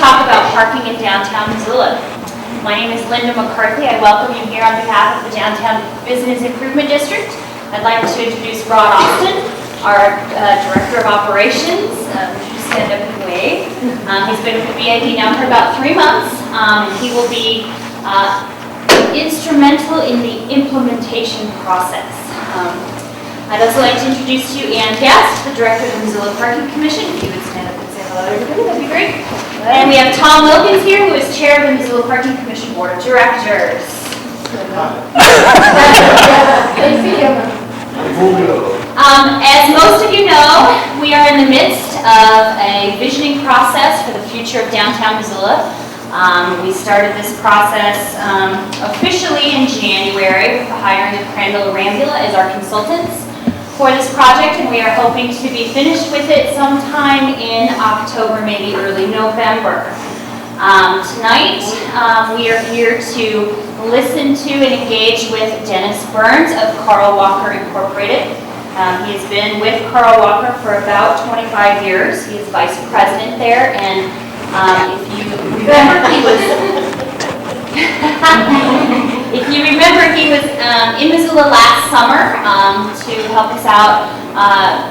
talk about parking in downtown Missoula. My name is Linda McCarthy. I welcome you here on behalf of the Downtown Business Improvement District. I'd like to introduce Rod Austin, our Director of Operations. Just stand up and wave. He's been with the BID now for about 3 months. He will be instrumental in the implementation process. I'd also like to introduce to you Ann Guest, the Director of the Missoula Parking Commission. If you would stand up and say hello to everybody, that'd be great. And we have Tom Wilkins here, who is Chair of the Missoula Parking Commission Board of Directors. As most of you know, we are in the midst of a visioning process for the future of downtown Missoula. We started this process officially in January with the hiring of Crandall Rambula as our consultants for this project, and we are hoping to be finished with it sometime in October, maybe early November. Tonight, we are here to listen to and engage with Dennis Burns of Carl Walker Incorporated. He has been with Carl Walker for about 25 years. He is vice president there, and if you remember, he was in Missoula last summer to help us out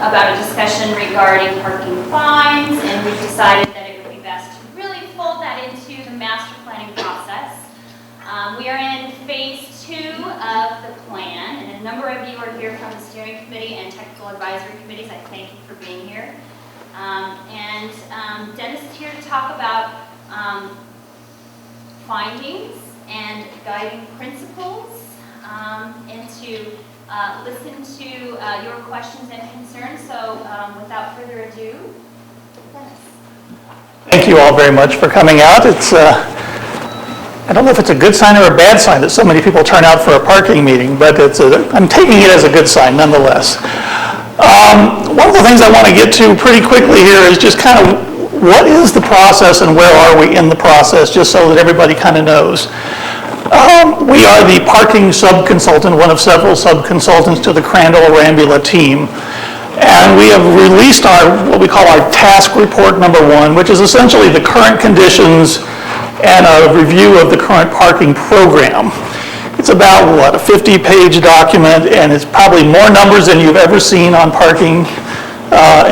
about a discussion regarding parking fines, and we've decided that it would be best to really fold that into the master planning process. We are in phase 2 of the plan, and a number of you are here from the steering committee and technical advisory committees. I thank you for being here. Dennis is here to talk about findings and guiding principles, and to listen to your questions and concerns. So without further ado, Dennis. Thank you all very much for coming out. It's I don't know if it's a good sign or a bad sign that so many people turn out for a parking meeting, but I'm taking it as a good sign nonetheless. One of the things I want to get to pretty quickly here is just kind of what is the process and where are we in the process, just so that everybody kind of knows. We are the parking sub-consultant, one of several sub-consultants to the Crandall Rambula team. And we have released what we call our task report number 1, which is essentially the current conditions and a review of the current parking program. It's about, a 50-page document, and it's probably more numbers than you've ever seen on parking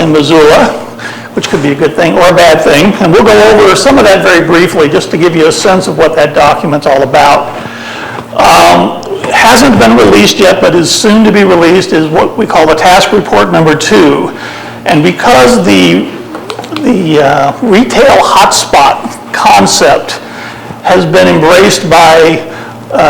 in Missoula, which could be a good thing or a bad thing. And we'll go over some of that very briefly just to give you a sense of what that document's all about. Hasn't been released yet, but is soon to be released, is what we call the task report number 2. And because the retail hotspot concept has been embraced by,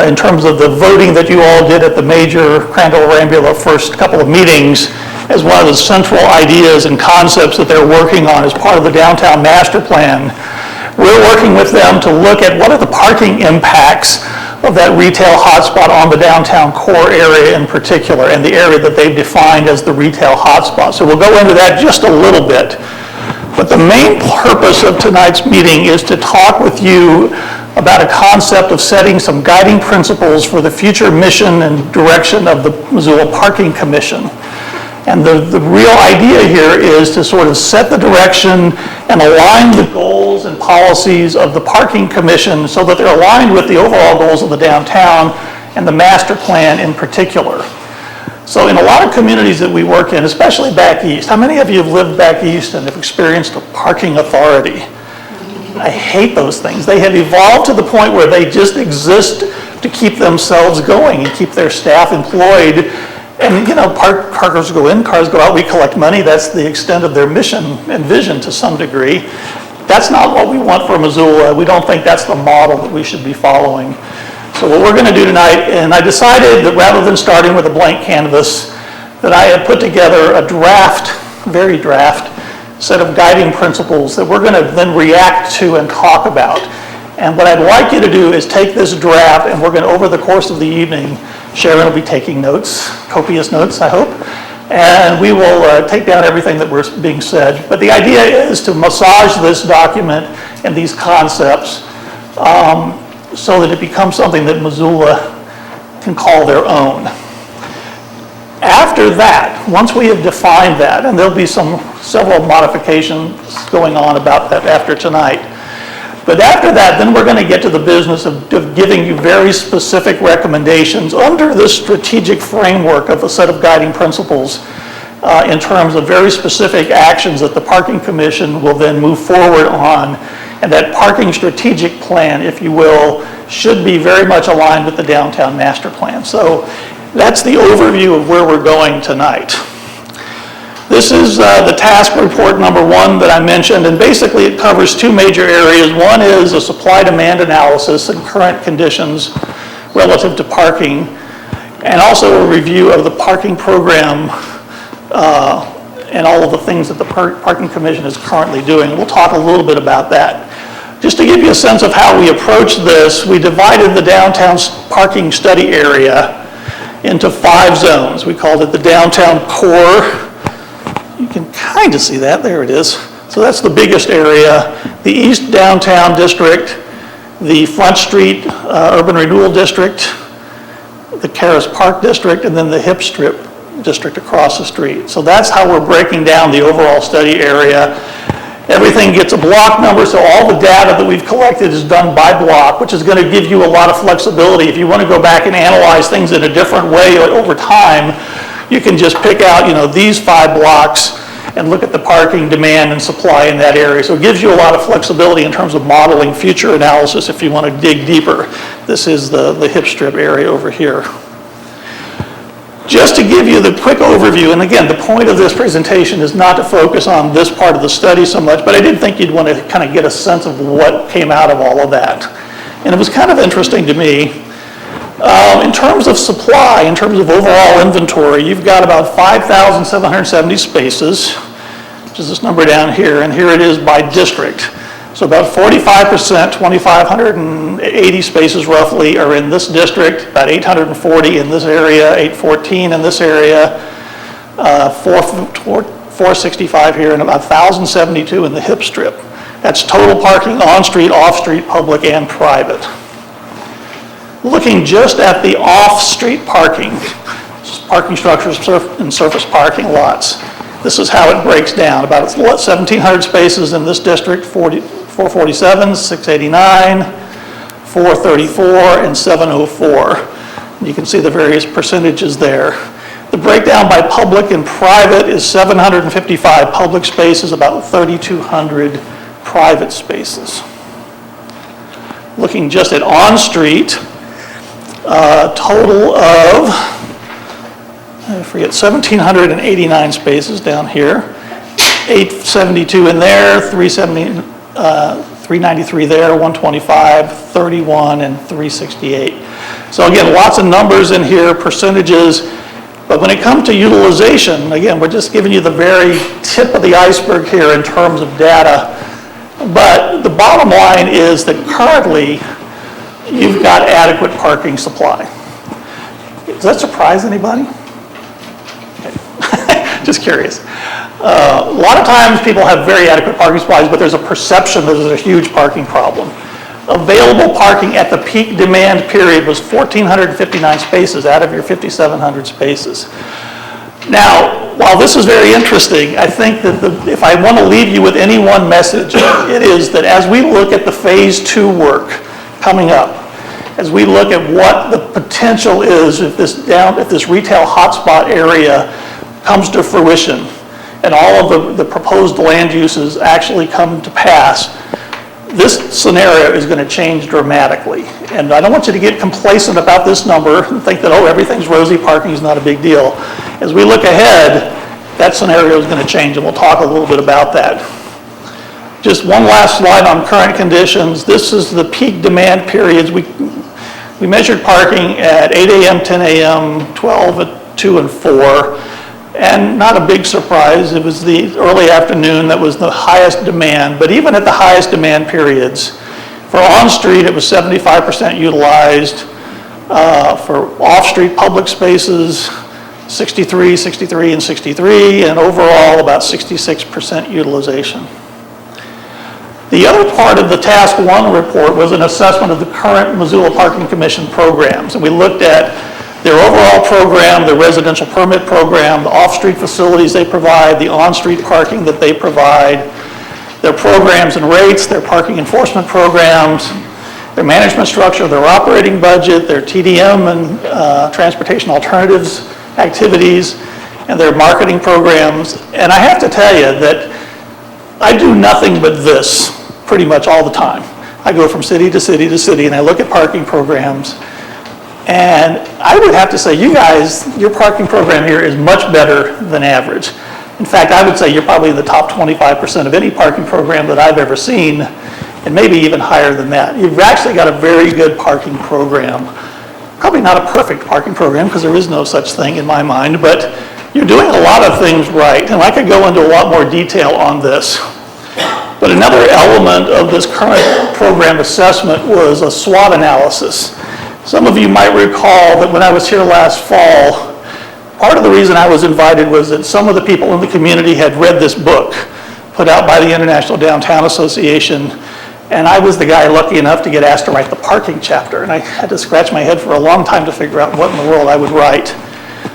in terms of the voting that you all did at the major Crandall Rambula first couple of meetings, as one of the central ideas and concepts that they're working on as part of the downtown master plan. We're working with them to look at what are the parking impacts of that retail hotspot on the downtown core area in particular, and the area that they've defined as the retail hotspot. So we'll go into that just a little bit. But the main purpose of tonight's meeting is to talk with you about a concept of setting some guiding principles for the future mission and direction of the Missoula Parking Commission. And the real idea here is to sort of set the direction and align the goals and policies of the Parking Commission so that they're aligned with the overall goals of the downtown and the master plan in particular. So in a lot of communities that we work in, especially back east, how many of you have lived back east and have experienced a parking authority? I hate those things. They have evolved to the point where they just exist to keep themselves going and keep their staff employed. And parkers go in, cars go out, we collect money. That's the extent of their mission and vision to some degree. That's not what we want for Missoula. We don't think that's the model that we should be following. So what we're going to do tonight, and I decided that rather than starting with a blank canvas, that I had put together a very draft, set of guiding principles that we're going to then react to and talk about. And what I'd like you to do is take this draft, and we're going to, over the course of the evening, Sharon will be taking notes, copious notes, I hope, and we will take down everything that was being said. But the idea is to massage this document and these concepts so that it becomes something that Missoula can call their own. After that, once we have defined that, and there'll be several modifications going on about that after tonight, But after that, then we're going to get to the business of giving you very specific recommendations under this strategic framework of a set of guiding principles in terms of very specific actions that the Parking Commission will then move forward on. And that parking strategic plan, if you will, should be very much aligned with the downtown master plan. So that's the overview of where we're going tonight. This is the task report number 1 that I mentioned, and basically it covers 2 major areas. One is a supply-demand analysis and current conditions relative to parking, and also a review of the parking program and all of the things that the Parking Commission is currently doing. We'll talk a little bit about that. Just to give you a sense of how we approach this, we divided the downtown parking study area into 5 zones. We called it the downtown core. You can kind of see that, there it is. So that's the biggest area. The East Downtown District, the Front Street Urban Renewal District, the Caras Park District, and then the Hip Strip District across the street. So that's how we're breaking down the overall study area. Everything gets a block number, so all the data that we've collected is done by block, which is going to give you a lot of flexibility. If you want to go back and analyze things in a different way over time, you can just pick out, these 5 blocks and look at the parking demand and supply in that area. So it gives you a lot of flexibility in terms of modeling future analysis if you want to dig deeper. This is the Hip Strip area over here. Just to give you the quick overview, and again, the point of this presentation is not to focus on this part of the study so much, but I did think you'd want to kind of get a sense of what came out of all of that. And it was kind of interesting to me. In terms of supply, in terms of overall inventory, you've got about 5,770 spaces, which is this number down here, and here it is by district. So about 45%, 2,580 spaces roughly, are in this district, about 840 in this area, 814 in this area, 465 here, and about 1,072 in the Hip Strip. That's total parking on-street, off-street, public, and private. Looking just at the off-street parking structures and surface parking lots, this is how it breaks down. About 1,700 spaces in this district, 447, 689, 434, and 704. You can see the various percentages there. The breakdown by public and private is 755 public spaces, about 3,200 private spaces. Looking just at on-street, total of, 1,789 spaces down here, 872 in there, 393 there, 125, 31, and 368. So again, lots of numbers in here, percentages, but when it comes to utilization, again, we're just giving you the very tip of the iceberg here in terms of data. But the bottom line is that currently, you've got adequate parking supply. Does that surprise anybody? Just curious. A lot of times people have very adequate parking supplies, but there's a perception that there's a huge parking problem. Available parking at the peak demand period was 1,459 spaces out of your 5,700 spaces. Now, while this is very interesting, I think that if I want to leave you with any one message, it is that as we look at the phase 2 work coming up, as we look at what the potential is if this retail hotspot area comes to fruition and all of the proposed land uses actually come to pass, this scenario is going to change dramatically. And I don't want you to get complacent about this number and think that, oh, everything's rosy, parking is not a big deal. As we look ahead, that scenario is going to change, and we'll talk a little bit about that. Just one last slide on current conditions. This is the peak demand periods. We measured parking at 8 a.m., 10 a.m., 12 at 2 and 4. And not a big surprise, it was the early afternoon that was the highest demand. But even at the highest demand periods, for on-street it was 75% utilized. For off-street public spaces, 63, 63, and 63, and overall about 66% utilization. The other part of the Task 1 report was an assessment of the current Missoula Parking Commission programs. And we looked at their overall program, their residential permit program, the off-street facilities they provide, the on-street parking that they provide. their programs and rates, their parking enforcement programs, their management structure, their operating budget, their TDM and transportation alternatives activities, and their marketing programs. And I have to tell you that I do nothing but this pretty much all the time. I go from city to city to city and I look at parking programs, and I would have to say, you guys, your parking program here is much better than average. In fact, I would say you're probably in the top 25% of any parking program that I've ever seen, and maybe even higher than that. You've actually got a very good parking program. Probably not a perfect parking program, because there is no such thing in my mind, but you're doing a lot of things right, and I could go into a lot more detail on this. But another element of this current program assessment was a SWOT analysis. Some of you might recall that when I was here last fall, part of the reason I was invited was that some of the people in the community had read this book put out by the International Downtown Association, and I was the guy lucky enough to get asked to write the parking chapter, and I had to scratch my head for a long time to figure out what in the world I would write.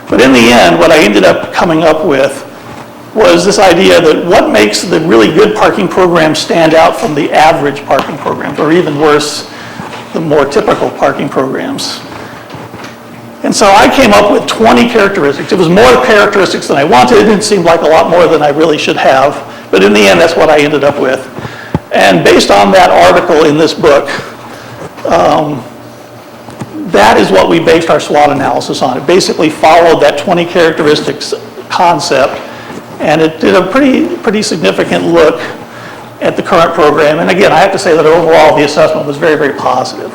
But in the end, what I ended up coming up with was this idea that what makes the really good parking program stand out from the average parking programs, or even worse, the more typical parking programs. And so I came up with 20 characteristics. It was more characteristics than I wanted. It didn't seem like a lot more than I really should have, but in the end, that's what I ended up with. And based on that article in this book, that is what we based our SWOT analysis on. It basically followed that 20 characteristics concept, and it did a pretty significant look at the current program. And again, I have to say that overall the assessment was very, very positive.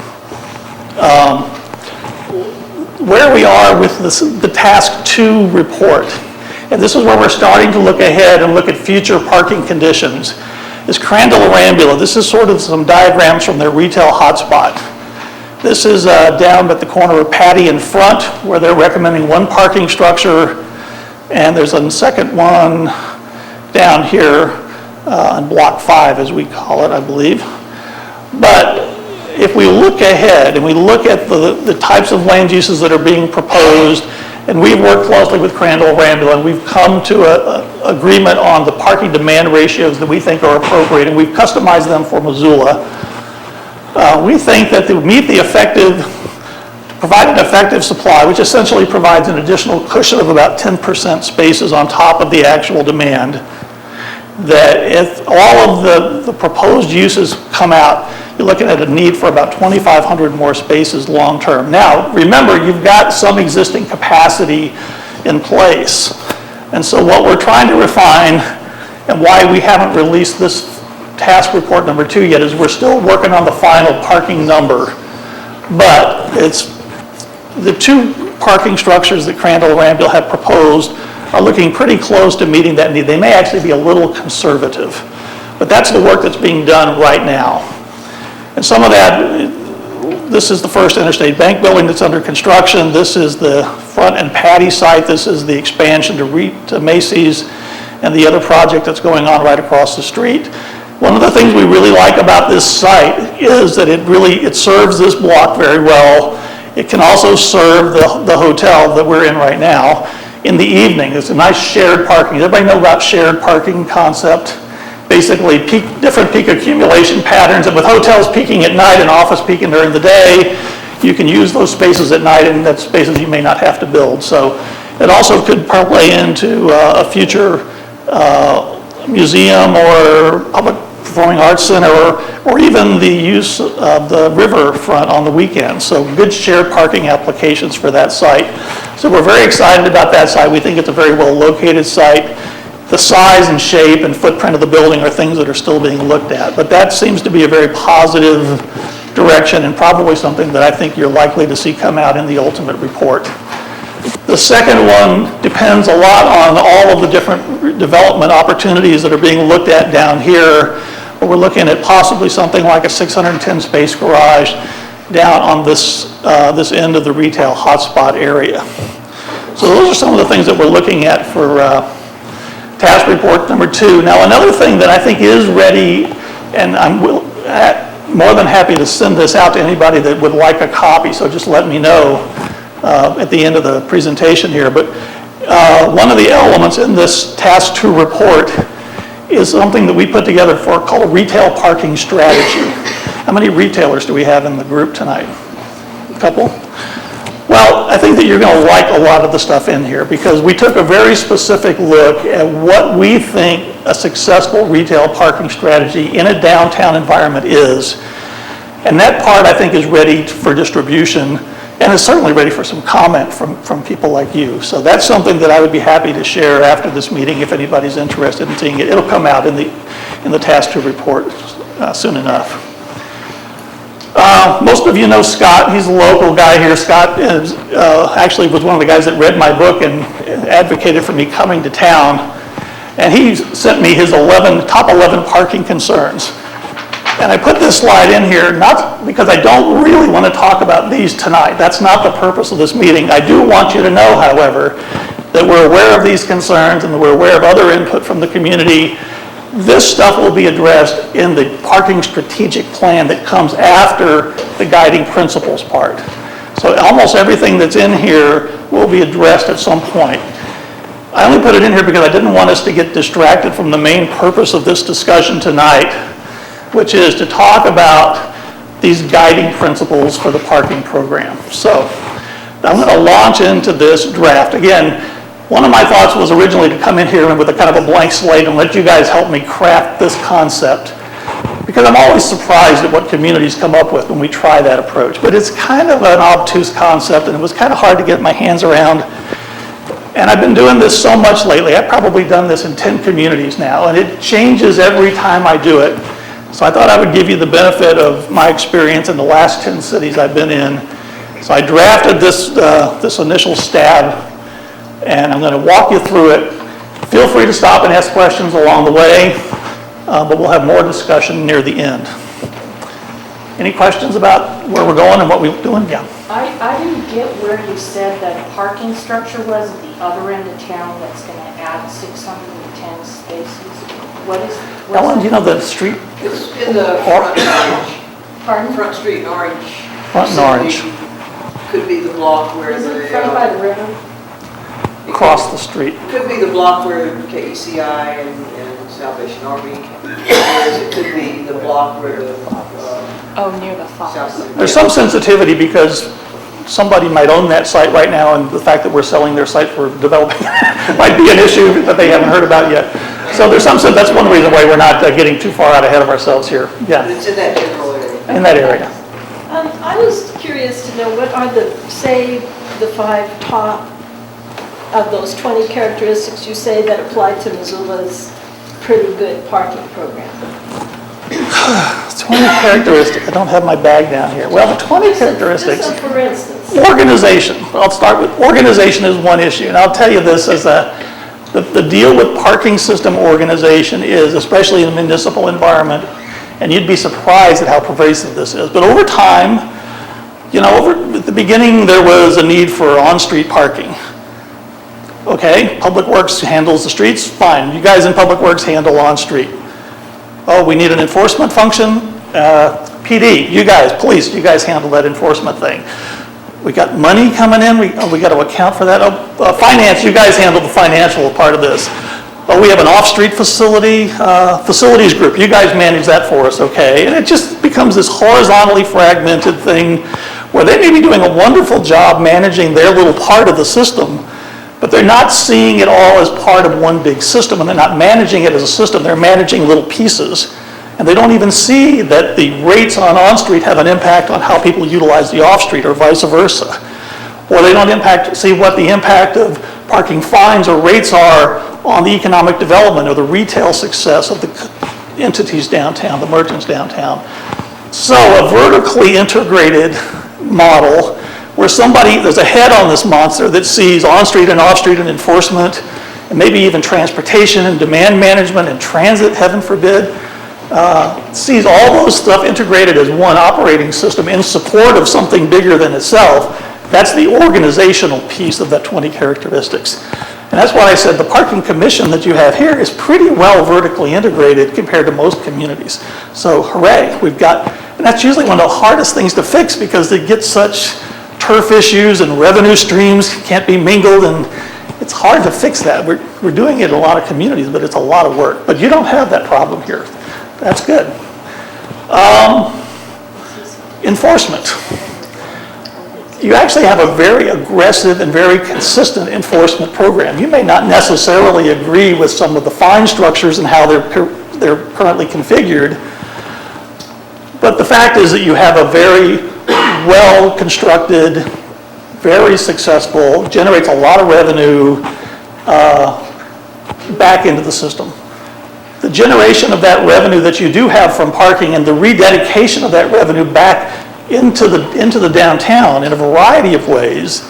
Where we are with the Task 2 report, and this is where we're starting to look ahead and look at future parking conditions, is Crandall-Arambula. This is sort of some diagrams from their retail hotspot. This is down at the corner of Patty and Front, where they're recommending one parking structure, and there's a second one down here on Block 5, as we call it, I believe. But if we look ahead and we look at the types of land uses that are being proposed, and we've worked closely with Crandall-Arambula, and we've come to an agreement on the parking demand ratios that we think are appropriate, and we've customized them for Missoula. We think that to meet the provide an effective supply, which essentially provides an additional cushion of about 10% spaces on top of the actual demand, that if all of the proposed uses come out, you're looking at a need for about 2,500 more spaces long term. Now, remember, you've got some existing capacity in place. And so what we're trying to refine, and why we haven't released this task report number 2 yet, is we're still working on the final parking number. But it's the 2 parking structures that Crandall-Arambula have proposed are looking pretty close to meeting that need. They may actually be a little conservative, but that's the work that's being done right now. And some of that, this is the first Interstate Bank building that's under construction. This is the Front and Patty site. This is the expansion to Macy's and the other project that's going on right across the street. One of the things we really like about this site is that it serves this block very well. It can also serve the hotel that we're in right now in the evening. It's a nice shared parking. Everybody know about shared parking concept? Basically different peak accumulation patterns, and with hotels peaking at night and office peaking during the day, you can use those spaces at night, and that's spaces you may not have to build. So it also could parlay into a future museum or public performing arts center, or even the use of the riverfront on the weekends. So good shared parking applications for that site. So we're very excited about that site. We think it's a very well located site. The size and shape and footprint of the building are things that are still being looked at. But that seems to be a very positive direction, and probably something that I think you're likely to see come out in the ultimate report. The second one depends a lot on all of the different development opportunities that are being looked at down here. But we're looking at possibly something like a 610 space garage down on this end of the retail hotspot area. So those are some of the things that we're looking at for task report number 2. Now, another thing that I think is ready, and I'm more than happy to send this out to anybody that would like a copy, so just let me know at the end of the presentation here. But one of the elements in this task 2 report is something that we put together called a retail parking strategy. How many retailers do we have in the group tonight? A couple? Well, I think that you're going to like a lot of the stuff in here because we took a very specific look at what we think a successful retail parking strategy in a downtown environment is. And that part, I think, is ready for distribution and is certainly ready for some comment from people like you. So that's something that I would be happy to share after this meeting if anybody's interested in seeing it. It'll come out in the task to report soon enough. Most of you know Scott. He's a local guy here. Scott is, actually was one of the guys that read my book and advocated for me coming to town. And he sent me his top 11 parking concerns. And I put this slide in here, not because I don't really want to talk about these tonight. That's not the purpose of this meeting. I do want you to know, however, that we're aware of these concerns and that we're aware of other input from the community. This stuff will be addressed in the parking strategic plan that comes after the guiding principles part. So almost everything that's in here will be addressed at some point. I only put it in here because I didn't want us to get distracted from the main purpose of this discussion tonight, which is to talk about these guiding principles for the parking program. So I'm going to launch into this draft. Again, one of my thoughts was originally to come in here with a kind of a blank slate and let you guys help me craft this concept, because I'm always surprised at what communities come up with when we try that approach. But it's kind of an obtuse concept, and it was kind of hard to get my hands around. And I've been doing this so much lately. I've probably done this in 10 communities now, and it changes every time I do it. So I thought I would give you the benefit of my experience in the last 10 cities I've been in. So I drafted this initial stab, and I'm going to walk you through it. Feel free to stop and ask questions along the way, but we'll have more discussion near the end. Any questions about where we're going and what we're doing? Yeah. I didn't get where you said that parking structure was at the other end of town that's going to add 610 spaces. Ellen, do you know the street? It's in the front orange. Pardon? Front street in Orange. Front and Orange. Could be the block where Is the... it front by the river? Across the street. Could be the block where KECI and Salvation Army. It could be the block where the... Near the Fox. There's some sensitivity because somebody might own that site right now, and the fact that we're selling their site for developing might be an issue that they haven't heard about yet. So there's some sense, that's one reason why we're not getting too far out ahead of ourselves here. Yeah. But it's in that general area. In that area. I was curious to know what are the 5 top of those 20 characteristics you say that apply to Missoula's pretty good parking program? 20 characteristics. I don't have my bag down here. Well, the 20 characteristics. Just for instance. Organization. I'll start with organization is one issue, and I'll tell you this as the deal with parking system organization is, especially in a municipal environment, and you'd be surprised at how pervasive this is. But over time, at the beginning there was a need for on-street parking. Okay, Public Works handles the streets, fine. You guys in Public Works handle on-street. Oh, we need an enforcement function? PD, you guys, police, you guys handle that enforcement thing. We got money coming in, we got to account for that. Finance, you guys handle the financial part of this. We have an off-street facility, facilities group, you guys manage that for us, okay? And it just becomes this horizontally fragmented thing where they may be doing a wonderful job managing their little part of the system, but they're not seeing it all as part of one big system, and they're not managing it as a system, they're managing little pieces. And they don't even see that the rates on-street have an impact on how people utilize the off-street or vice versa. Or they don't see what the impact of parking fines or rates are on the economic development or the retail success of the entities downtown, the merchants downtown. So a vertically integrated model where there's a head on this monster that sees on-street and off-street and enforcement, and maybe even transportation and demand management and transit, heaven forbid, sees all those stuff integrated as one operating system in support of something bigger than itself. That's the organizational piece of that 20 characteristics. And that's why I said the parking commission that you have here is pretty well vertically integrated compared to most communities. So hooray, and that's usually one of the hardest things to fix because they get such turf issues and revenue streams can't be mingled, and It's hard to fix that. We're doing it in a lot of communities, but it's a lot of work. But you don't have that problem here. That's good. Enforcement. You actually have a very aggressive and very consistent enforcement program. You may not necessarily agree with some of the fine structures and how they're currently configured, but the fact is that you have a very well-constructed, very successful, generates a lot of revenue back into the system. The generation of that revenue that you do have from parking and the rededication of that revenue back into the downtown in a variety of ways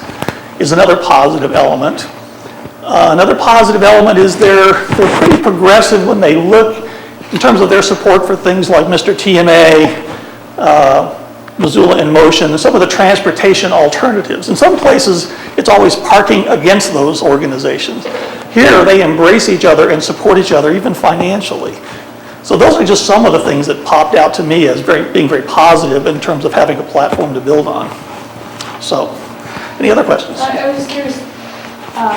is another positive element. Another positive element is they're pretty progressive when they look in terms of their support for things like Mr. TMA, Missoula in Motion, and some of the transportation alternatives. In some places, it's always parking against those organizations. Here, they embrace each other and support each other, even financially. So those are just some of the things that popped out to me as being very positive in terms of having a platform to build on. So, any other questions? I was just curious,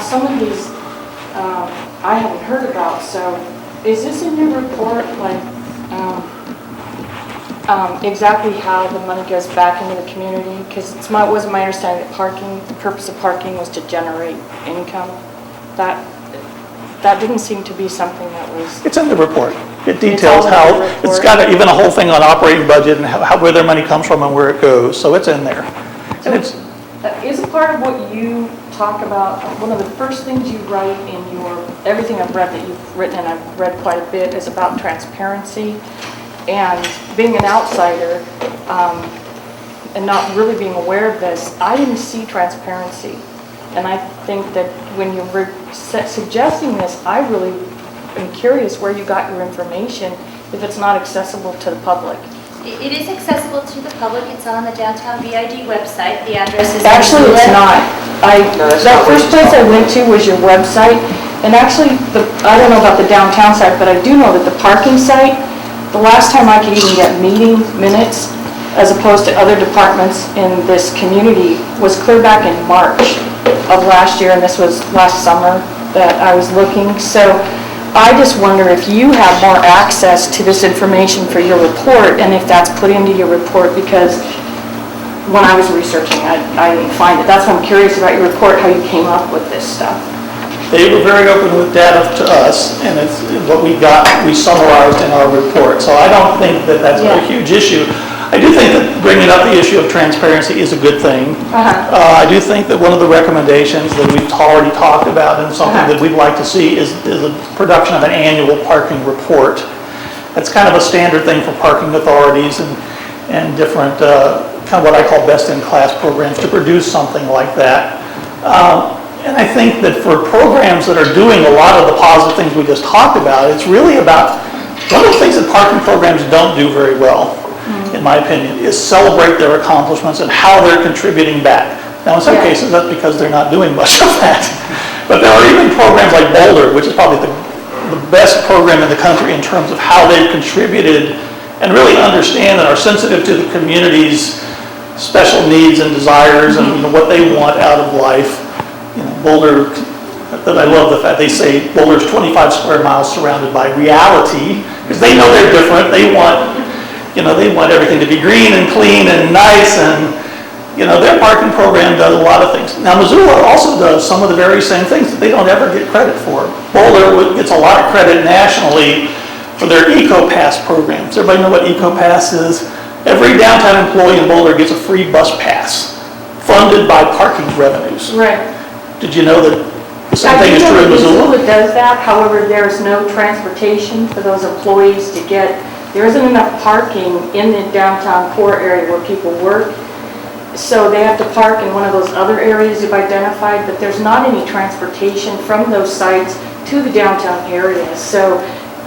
some of these I haven't heard about, so is this in your report, like exactly how the money goes back into the community? Because it wasn't my understanding that the purpose of parking was to generate income. That didn't seem to be something that was... It's in the report. It details how, it's got even a whole thing on operating budget and where their money comes from and where it goes, so it's in there. So is a part of what you talk about, one of the first things you write in everything I've read that you've written, and I've read quite a bit, is about transparency. And being an outsider and not really being aware of this, I didn't see transparency. And I think that when you were suggesting this, I really am curious where you got your information if it's not accessible to the public. It is accessible to the public. It's on the Downtown VID website. The address is... Actually, it's not. The first place I went to was your website. And actually, I don't know about the downtown site, but I do know that the parking site, the last time I could even get meeting minutes, as opposed to other departments in this community, was clear back in March of last year, and this was last summer that I was looking. So I just wonder if you have more access to this information for your report, and if that's put into your report, because when I was researching, I didn't find it. That's why I'm curious about your report, how you came up with this stuff. They were very open with data to us, and it's what we got, we summarized in our report. So I don't think that that's a huge issue. I do think that bringing up the issue of transparency is a good thing. I do think that one of the recommendations that we've already talked about and something that we'd like to see is a production of an annual parking report. That's kind of a standard thing for parking authorities and different, kind of what I call best-in-class programs, to produce something like that. And I think that for programs that are doing a lot of the positive things we just talked about, it's really about, one of the things that parking programs don't do very well, in my opinion, is celebrate their accomplishments and how they're contributing back. Now, in some cases, that's because they're not doing much of that. But there are even programs like Boulder, which is probably the best program in the country in terms of how they've contributed and really understand and are sensitive to the community's special needs and desires and what they want out of life. Boulder, that I love the fact they say Boulder's 25 square miles surrounded by reality, because they know they're different. They want everything to be green and clean and nice, and their parking program does a lot of things. Now, Missoula also does some of the very same things that they don't ever get credit for. Boulder gets a lot of credit nationally for their EcoPass program. Does everybody know what EcoPass is? Every downtown employee in Boulder gets a free bus pass, funded by parking revenues. Right. Did you know that the same thing is true in Missoula? Missoula does that, however, there's no transportation for those employees to get. There isn't enough parking in the downtown core area where people work, so they have to park in one of those other areas you've identified, but there's not any transportation from those sites to the downtown area. So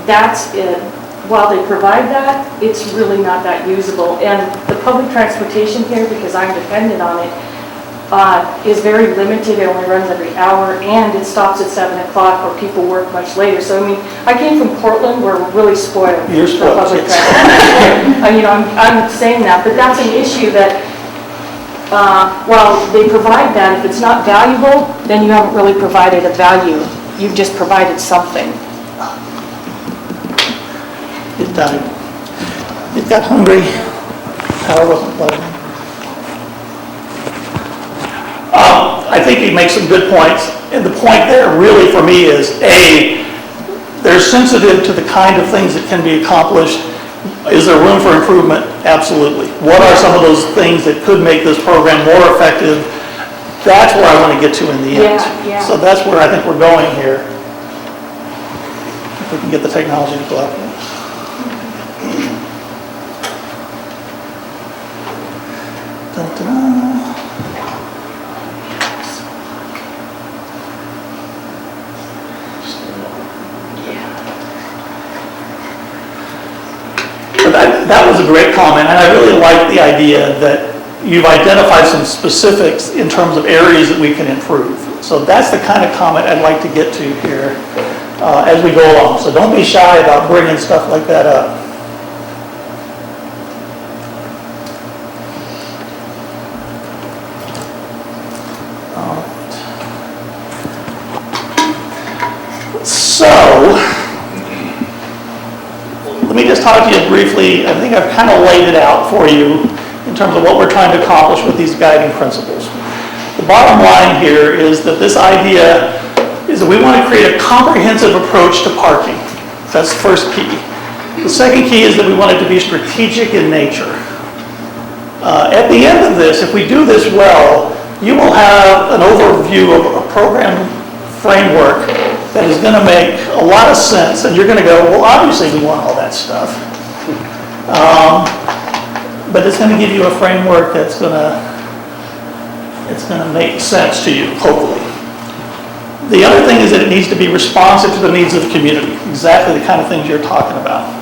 that's it. While they provide that, it's really not that usable. And the public transportation here, because I'm dependent on it, is very limited. It only runs every hour, and it stops at 7 o'clock where people work much later. So, I mean, I came from Portland where we're really spoiled. You're spoiled, public transportation. I'm saying that, but that's an issue that well, they provide that. If it's not valuable, then you haven't really provided a value. You've just provided something. It died. It got hungry. Power wasn't plugged in. I think he makes some good points. And the point there really for me is, A, they're sensitive to the kind of things that can be accomplished. Is there room for improvement? Absolutely. What are some of those things that could make this program more effective? That's where I want to get to in the end. Yeah. So that's where I think we're going here. If we can get the technology to go out there. Dun-dun-dun. That was a great comment, and I really like the idea that you've identified some specifics in terms of areas that we can improve. So that's the kind of comment I'd like to get to here as we go along. So don't be shy about bringing stuff like that up. So, let me just talk to you briefly. I think I've kind of laid it out for you in terms of what we're trying to accomplish with these guiding principles. The bottom line here is that this idea is that we want to create a comprehensive approach to parking. That's the first key. The second key is that we want it to be strategic in nature. At the end of this, if we do this well, you will have an overview of a program framework that is going to make a lot of sense, and you're going to go, well, obviously we want all that stuff. But it's going to give you a framework that's going to make sense to you, hopefully. The other thing is that it needs to be responsive to the needs of the community, exactly the kind of things you're talking about.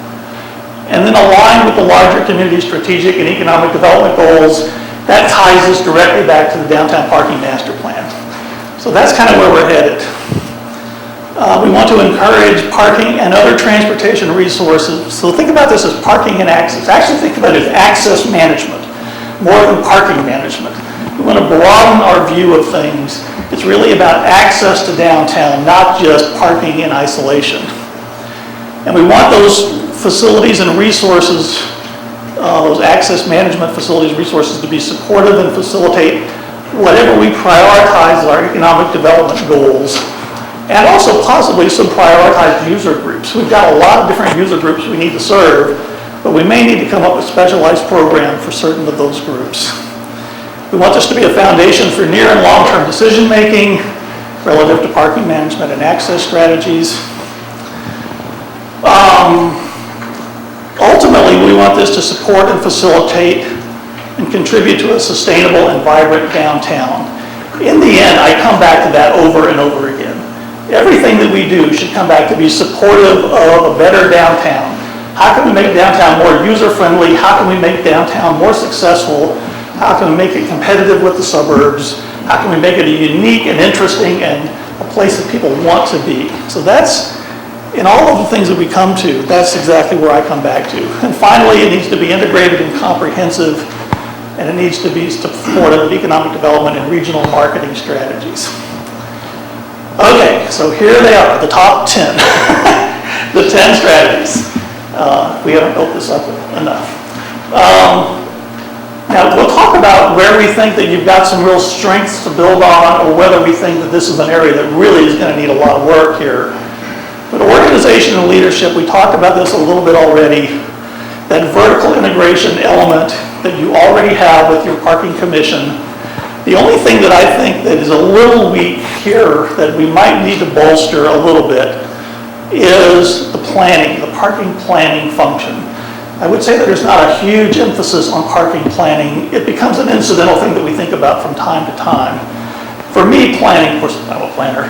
And then align with the larger community strategic and economic development goals. That ties us directly back to the downtown parking master plan. So that's kind of where we're headed. We want to encourage parking and other transportation resources. So think about this as parking and access. Actually think about it as access management, more than parking management. We want to broaden our view of things. It's really about access to downtown, not just parking in isolation. And we want those facilities and resources, those access management facilities, resources to be supportive and facilitate whatever we prioritize as our economic development goals. And also possibly some prioritized user groups. We've got a lot of different user groups we need to serve, but we may need to come up with specialized programs for certain of those groups. We want this to be a foundation for near and long-term decision-making relative to parking management and access strategies. Ultimately, we want this to support and facilitate and contribute to a sustainable and vibrant downtown. In the end, I come back to that over and over again. Everything that we do should come back to be supportive of a better downtown. How can we make downtown more user-friendly? How can we make downtown more successful? How can we make it competitive with the suburbs? How can we make it a unique and interesting and a place that people want to be? So that's, in all of the things that we come to, that's exactly where I come back to. And finally, it needs to be integrated and comprehensive, and it needs to be supportive of economic development and regional marketing strategies. Okay, so here they are, the top 10. The 10 strategies. We haven't built this up enough. Now, we'll talk about where we think that you've got some real strengths to build on, or whether we think that this is an area that really is going to need a lot of work here. But organization and leadership, we talked about this a little bit already. That vertical integration element that you already have with your parking commission. The only thing that I think that is a little weak here that we might need to bolster a little bit is the planning, the parking planning function. I would say that there's not a huge emphasis on parking planning. It becomes an incidental thing that we think about from time to time. For me, planning, of course, I'm a planner,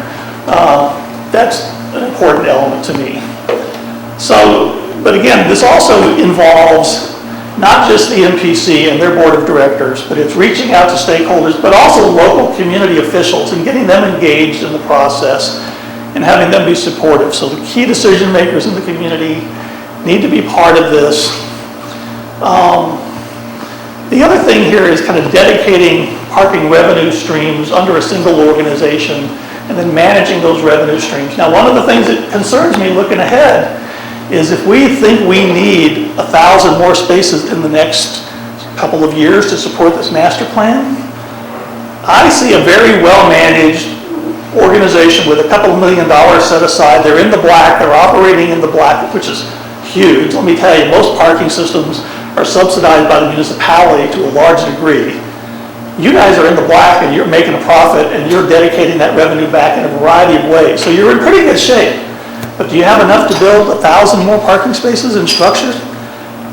that's an important element to me. So, but again, this also involves not just the MPC and their board of directors, but it's reaching out to stakeholders, but also local community officials and getting them engaged in the process and having them be supportive. So the key decision makers in the community need to be part of this. The other thing here is kind of dedicating parking revenue streams under a single organization and then managing those revenue streams. Now, one of the things that concerns me looking ahead is if we think we need 1,000 more spaces in the next couple of years to support this master plan, I see a very well-managed organization with a couple $1 million set aside. They're in the black, they're operating in the black, which is huge. Let me tell you, most parking systems are subsidized by the municipality to a large degree. You guys are in the black and you're making a profit and you're dedicating that revenue back in a variety of ways. So you're in pretty good shape. But do you have enough to build 1,000 more parking spaces and structures?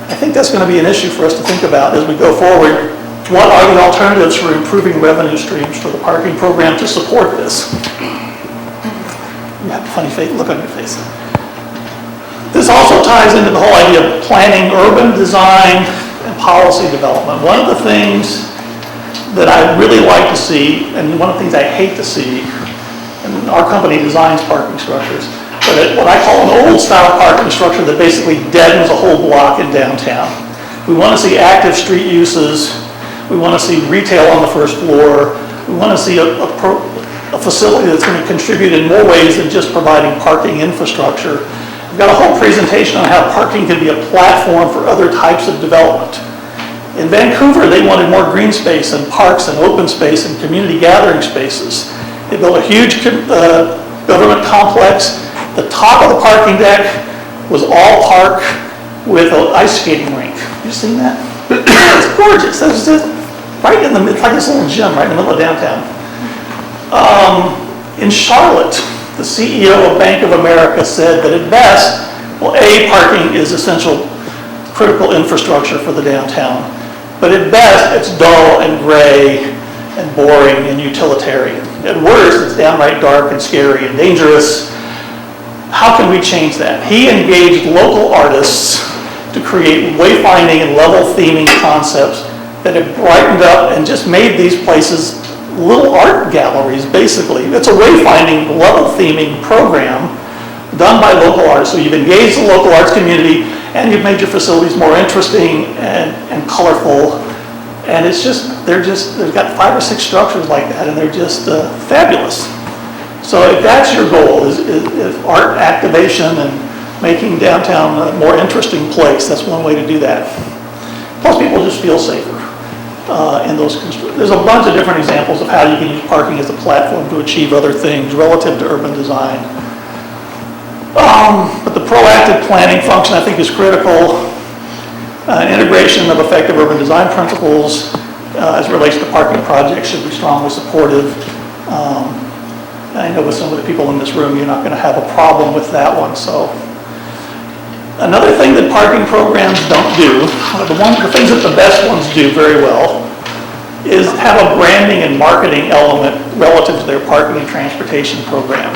I think that's going to be an issue for us to think about as we go forward. What are the alternatives for improving revenue streams for the parking program to support this? You have a funny look on your face. This also ties into the whole idea of planning, urban design, and policy development. One of the things that I really like to see, and one of the things I hate to see, and our company designs parking structures, but what I call an old-style parking structure that basically deadens a whole block in downtown. We want to see active street uses. We want to see retail on the first floor. We want to see a facility that's going to contribute in more ways than just providing parking infrastructure. We've got a whole presentation on how parking can be a platform for other types of development. In Vancouver, they wanted more green space and parks and open space and community gathering spaces. They built a huge government complex. The top of the parking deck was all park with an ice skating rink. You seen that? It's gorgeous. It's just right in the middle, like this little gym right in the middle of downtown. In Charlotte, the CEO of Bank of America said that at best, well, parking is essential, critical infrastructure for the downtown. But at best, it's dull and gray and boring and utilitarian. At worst, it's downright dark and scary and dangerous. How can we change that? He engaged local artists to create wayfinding and level theming concepts that have brightened up and just made these places little art galleries, basically. It's a wayfinding, level theming program done by local artists. So you've engaged the local arts community and you've made your facilities more interesting and colorful. And it's just, they've got 5 or 6 structures like that and they're just fabulous. So if that's your goal, is art activation and making downtown a more interesting place, that's one way to do that. Plus people just feel safer in those constructions. There's a bunch of different examples of how you can use parking as a platform to achieve other things relative to urban design. But the proactive planning function I think is critical. Integration of effective urban design principles as it relates to parking projects should be strongly supportive. I know with some of the people in this room, you're not going to have a problem with that one. So, another thing that parking programs don't do, the things that the best ones do very well, is have a branding and marketing element relative to their parking and transportation programs.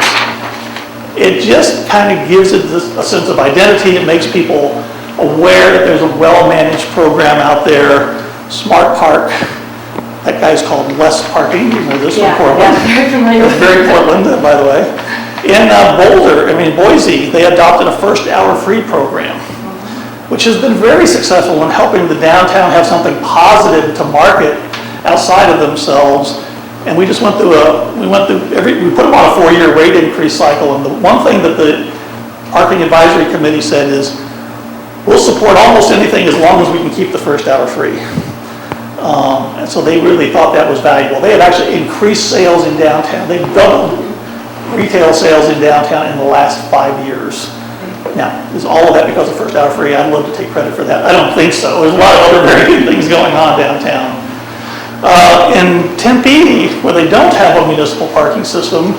It just kind of gives it a sense of identity. It makes people aware that there's a well-managed program out there. Smart Park. That guy's called Less Parking. You know this from Portland. Yeah, very familiar. It's very Portland, by the way. In Boise, they adopted a first hour free program, which has been very successful in helping the downtown have something positive to market outside of themselves. And we just we put them on a 4-year rate increase cycle. And the one thing that the Parking Advisory Committee said is, we'll support almost anything as long as we can keep the first hour free. And so they really thought that was valuable. They have actually increased sales in downtown. They've doubled retail sales in downtown in the last 5 years. Now, is all of that because of first hour free? I'd love to take credit for that. I don't think so. There's a lot of other very good things going on downtown. In Tempe, where they don't have a municipal parking system,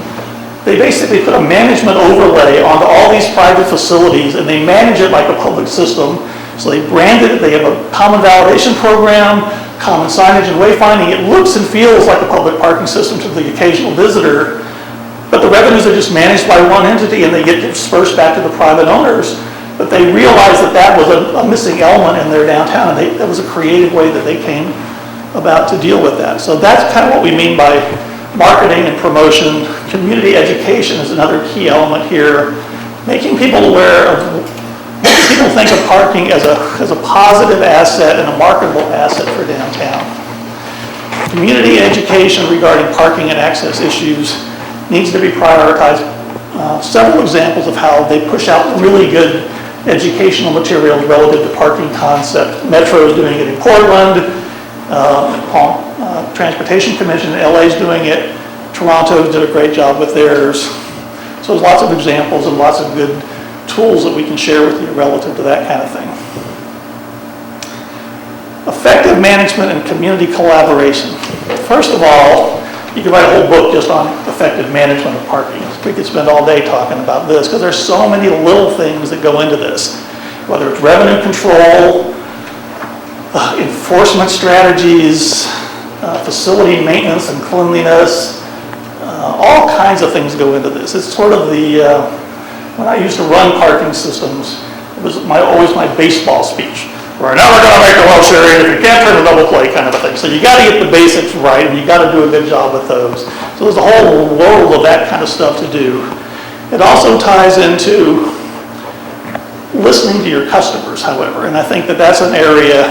they basically put a management overlay onto all these private facilities and they manage it like a public system. So they branded it, they have a common validation program, common signage and wayfinding. It looks and feels like a public parking system to the occasional visitor, but the revenues are just managed by one entity and they get dispersed back to the private owners. But they realized that that was a missing element in their downtown, and that was a creative way that they came about to deal with that. So that's kind of what we mean by marketing and promotion. Community education is another key element here. Making people aware of, making people think of parking as a positive asset and a marketable asset for downtown. Community education regarding parking and access issues needs to be prioritized. Several examples of how they push out really good educational materials relative to parking concept. Metro is doing it in Portland, Transportation Commission in LA is doing it, Toronto did a great job with theirs. So there's lots of examples and lots of good tools that we can share with you relative to that kind of thing. Effective management and community collaboration. First of all, you could write a whole book just on effective management of parking. We could spend all day talking about this because there's so many little things that go into this, whether it's revenue control, enforcement strategies, facility maintenance and cleanliness, all kinds of things go into this. It's sort of when I used to run parking systems, it was always my baseball speech. We're never going to make a low sharing if you can't turn a double play kind of a thing. So you got to get the basics right, and you got to do a good job with those. So there's a whole world of that kind of stuff to do. It also ties into listening to your customers, however, and I think that that's an area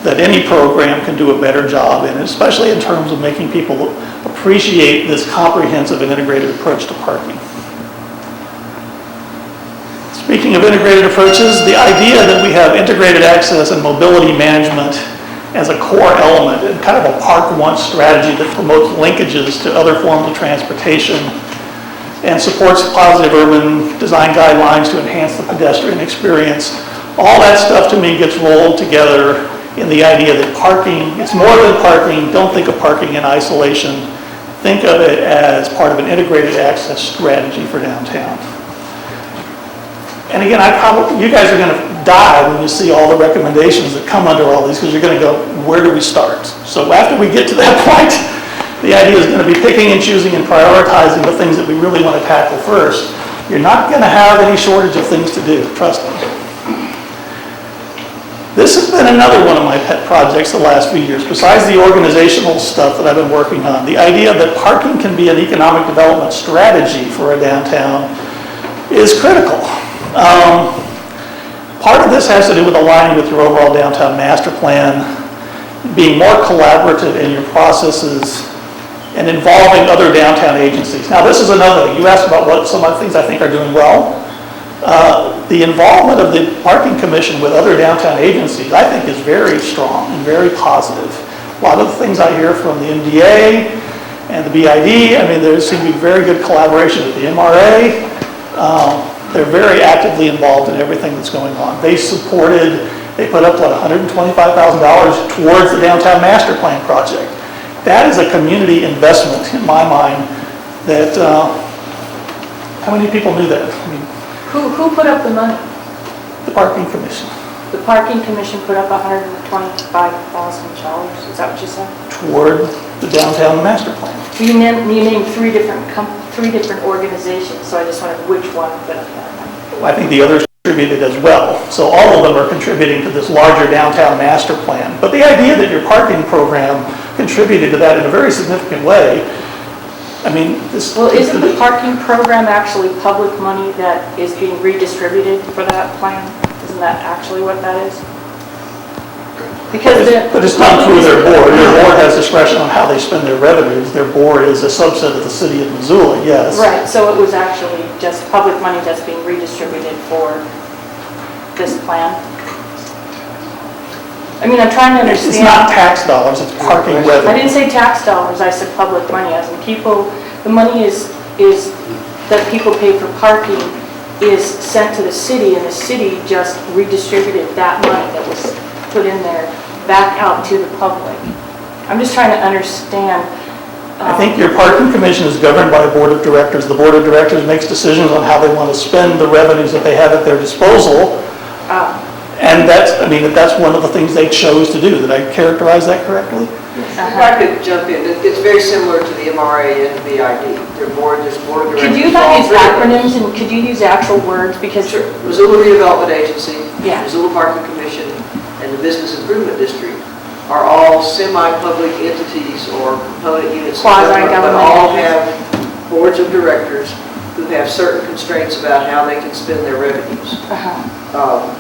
that any program can do a better job in, especially in terms of making people appreciate this comprehensive and integrated approach to parking. Speaking of integrated approaches, the idea that we have integrated access and mobility management as a core element and kind of a park once strategy that promotes linkages to other forms of transportation and supports positive urban design guidelines to enhance the pedestrian experience. All that stuff to me gets rolled together in the idea that parking, it's more than parking. Don't think of parking in isolation. Think of it as part of an integrated access strategy for downtown. And again, you guys are going to die when you see all the recommendations that come under all these because you're going to go, where do we start? So after we get to that point, the idea is going to be picking and choosing and prioritizing the things that we really want to tackle first. You're not going to have any shortage of things to do, trust me. This has been another one of my pet projects the last few years, besides the organizational stuff that I've been working on. The idea that parking can be an economic development strategy for a downtown is critical. Part of this has to do with aligning with your overall downtown master plan, being more collaborative in your processes, and involving other downtown agencies. Now this is another thing. You asked about what some of the things I think are doing well. The involvement of the Parking Commission with other downtown agencies I think is very strong and very positive. A lot of the things I hear from the MDA and the BID, I mean there seems to be very good collaboration with the MRA. They're very actively involved in everything that's going on. They put up, what, $125,000 towards the downtown master plan project. That is a community investment, in my mind, that, how many people knew that? I mean, Who put up the money? the Parking Commission. The Parking Commission put up $125,000, is that what you said? Toward the downtown master plan. You named three different organizations, so I just wondered which one put up that money. I think the others contributed as well. So all of them are contributing to this larger downtown master plan. But the idea that your parking program contributed to that in a very significant way, I mean, this... Well, isn't the parking program actually public money that is being redistributed for that plan? Isn't that actually what that is? Because but it's not through their board. Their board has discretion on how they spend their revenues. Their board is a subset of the city of Missoula, yes. Right, so it was actually just public money that's being redistributed for this plan? I mean, I'm trying to understand. It's not tax dollars, it's parking revenue. I didn't say tax dollars, I said public money, as in people, the money is that people pay for parking is sent to the city, and the city just redistributed that money that was put in there back out to the public. I'm just trying to understand. I think your parking commission is governed by a board of directors. The board of directors makes decisions on how they want to spend the revenues that they have at their disposal. And that's one of the things they chose to do. Did I characterize that correctly? If I could jump in, it's very similar to the MRA and the BID. There's board of directors. Could you not use acronyms and could you use actual words? Because sure. Missoula Redevelopment Agency, yeah. Missoula Parking Commission, and the Business Improvement District are all semi-public entities or component units of government, but all have boards of directors who have certain constraints about how they can spend their revenues.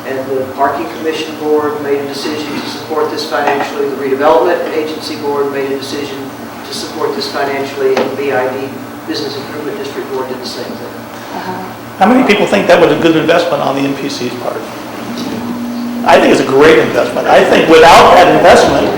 And and the Parking Commission Board made a decision to support this financially. The Redevelopment Agency Board made a decision to support this financially, and the BID, Business Improvement District Board, did the same thing. How many people think that was a good investment on the MPC's part? I think it's a great investment. I think without that investment,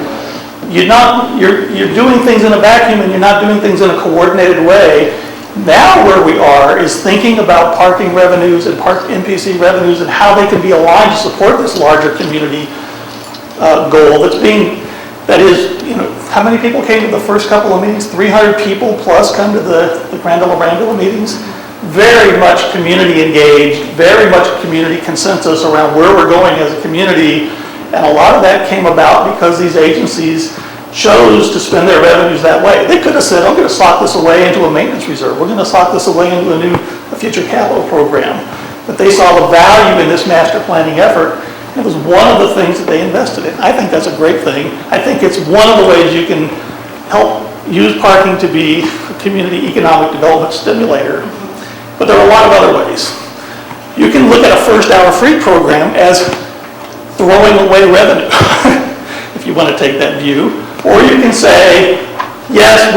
you're doing things in a vacuum and you're not doing things in a coordinated way. Now where we are is thinking about parking revenues and NPC revenues and how they can be aligned to support this larger community goal that is, how many people came to the first couple of meetings? 300 people plus come to the Grandula meetings. Very much community engaged, very much community consensus around where we're going as a community. And a lot of that came about because these agencies chose to spend their revenues that way. They could have said, I'm going to sock this away into a maintenance reserve. We're going to sock this away into a future capital program. But they saw the value in this master planning effort. It was one of the things that they invested in. I think that's a great thing. I think it's one of the ways you can help use parking to be a community economic development stimulator. But there are a lot of other ways. You can look at a first hour free program as throwing away revenue, if you want to take that view. Or you can say, yes,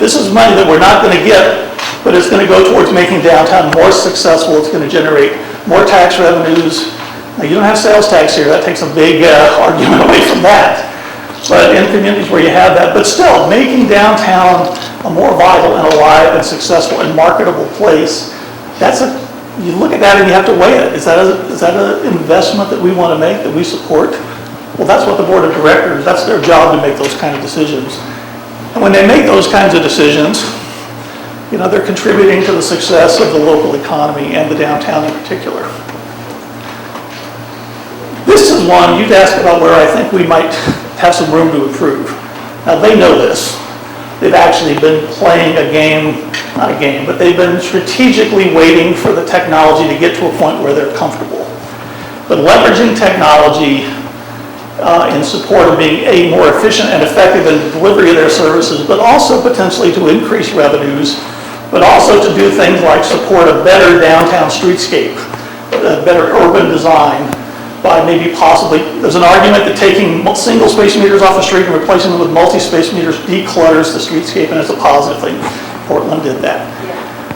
this is money that we're not going to get, but it's going to go towards making downtown more successful. It's going to generate more tax revenues. Now, you don't have sales tax here. That takes a big argument away from that. But in communities where you have that, but still, making downtown a more vital and alive and successful and marketable place, you look at that and you have to weigh it. Is that an investment that we want to make, that we support? Well, that's what the board of directors, that's their job to make those kind of decisions. And when they make those kinds of decisions, they're contributing to the success of the local economy and the downtown in particular. This is one, you'd ask about where I think we might have some room to improve. Now, they know this. They've actually been playing a game, not a game, but they've been strategically waiting for the technology to get to a point where they're comfortable. But leveraging technology in support of being more efficient and effective in the delivery of their services, but also potentially to increase revenues, but also to do things like support a better downtown streetscape, a better urban design, by maybe possibly, there's an argument that taking single space meters off the street and replacing them with multi-space meters declutters the streetscape, and it's a positive thing. Portland did that.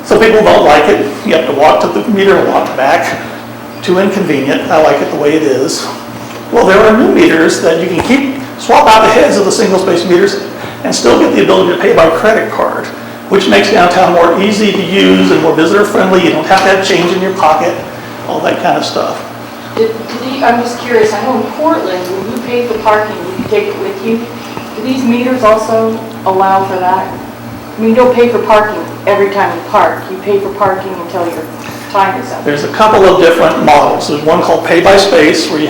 Some people don't like it. You have to walk to the meter and walk back. Too inconvenient. I like it the way it is. Well, there are new meters that you can swap out the heads of the single space meters and still get the ability to pay by credit card, which makes downtown more easy to use and more visitor friendly. You don't have to have change in your pocket, all that kind of stuff. I'm just curious, I know in Portland, when you pay for parking, you take it with you. Do these meters also allow for that? I mean, you don't pay for parking every time you park. You pay for parking until your time is up. There's a couple of different models. There's one called pay by space, where you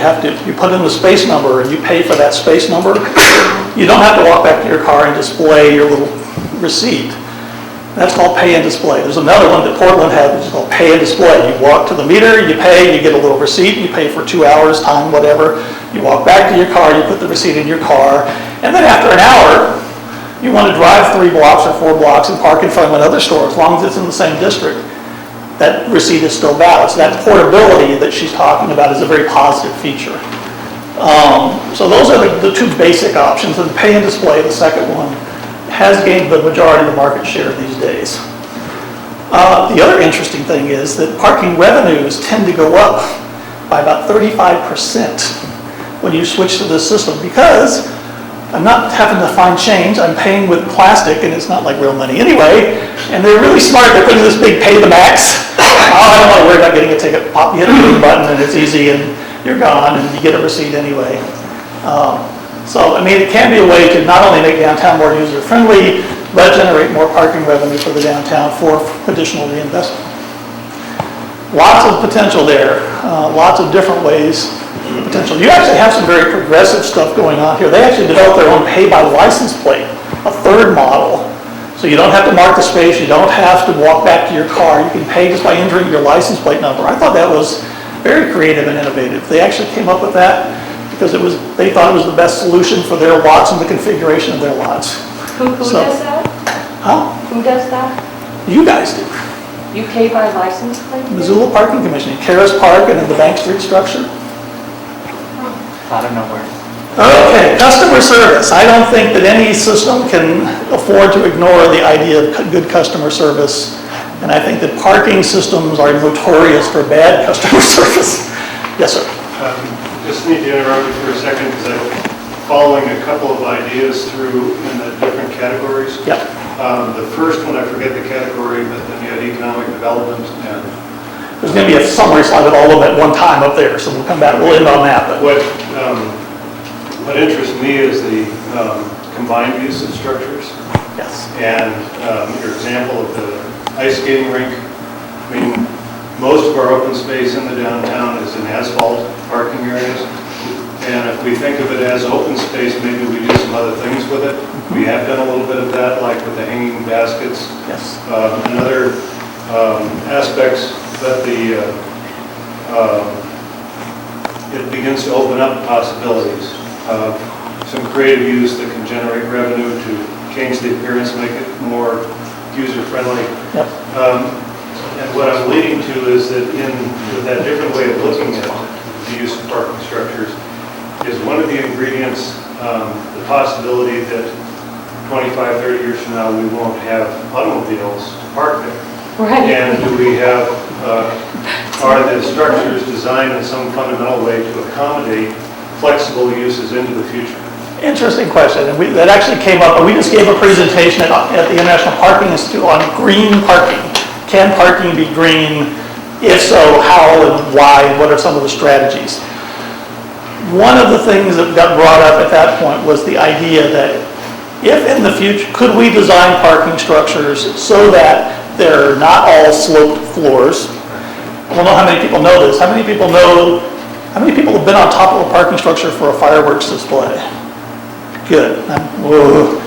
put in the space number and you pay for that space number. You don't have to walk back to your car and display your little receipt. That's called pay and display. There's another one that Portland has, which is called pay and display. You walk to the meter, you pay, you get a little receipt, you pay for 2 hours, time, whatever. You walk back to your car, you put the receipt in your car, and then after an hour, you want to drive 3 blocks or 4 blocks and park in front of another store, as long as it's in the same district. That receipt is still valid. So that portability that she's talking about is a very positive feature. So those are the 2 basic options, and pay and display, the second one, has gained the majority of the market share these days. The other interesting thing is that parking revenues tend to go up by about 35% when you switch to this system, because I'm not having to find change. I'm paying with plastic, and it's not like real money anyway. And they're really smart. They're putting this big pay the max. I don't want to worry about getting a ticket. Pop, you hit a button, and it's easy, and you're gone, and you get a receipt anyway. So, I mean, it can be a way to not only make downtown more user-friendly, but generate more parking revenue for the downtown for additional reinvestment. Lots of potential there, lots of different ways of potential. You actually have some very progressive stuff going on here. They actually developed their own pay-by-license plate, a third model. So you don't have to mark the space, you don't have to walk back to your car, you can pay just by entering your license plate number. I thought that was very creative and innovative. They actually came up with that because they thought it was the best solution for their lots and the configuration of their lots. Who does that? Huh? Who does that? You guys do. You pay by license plate? Missoula Parking Commission, Karis Park and in the Bank Street structure. out of nowhere. Okay, customer service. I don't think that any system can afford to ignore the idea of good customer service. And I think that parking systems are notorious for bad customer service. Yes, sir. Just need to interrupt you for a second because I'm following a couple of ideas through in the different categories. Yep. The first one, I forget the category, but then you had economic development and There's going to be a summary slide with all of them at one time up there, so we'll come back, we'll end on that. But what interests me is the combined use of structures. yes. And your example of the ice skating rink. I mean, most of our open space in the downtown is in asphalt parking areas. And if we think of it as open space, maybe we do some other things with it. We have done a little bit of that, like with the hanging baskets. Yes. And other aspects that it begins to open up possibilities of some creative use that can generate revenue to change the appearance, make it more user-friendly. Yep. And what I'm leading to is that with that different way of looking at the use of parking structures is one of the ingredients, the possibility that 25, 30 years from now, we won't have automobiles to park there. Right. And do we have, are the structures designed in some fundamental way to accommodate flexible uses into the future? Interesting question, and that actually came up. We just gave a presentation at the International Parking Institute on green parking. Can parking be green? If so, how and why, and what are some of the strategies? One of the things that got brought up at that point was the idea that if in the future, could we design parking structures so that they're not all sloped floors? I don't know how many people know this. How many people have been on top of a parking structure for a fireworks display? Good. Whoa.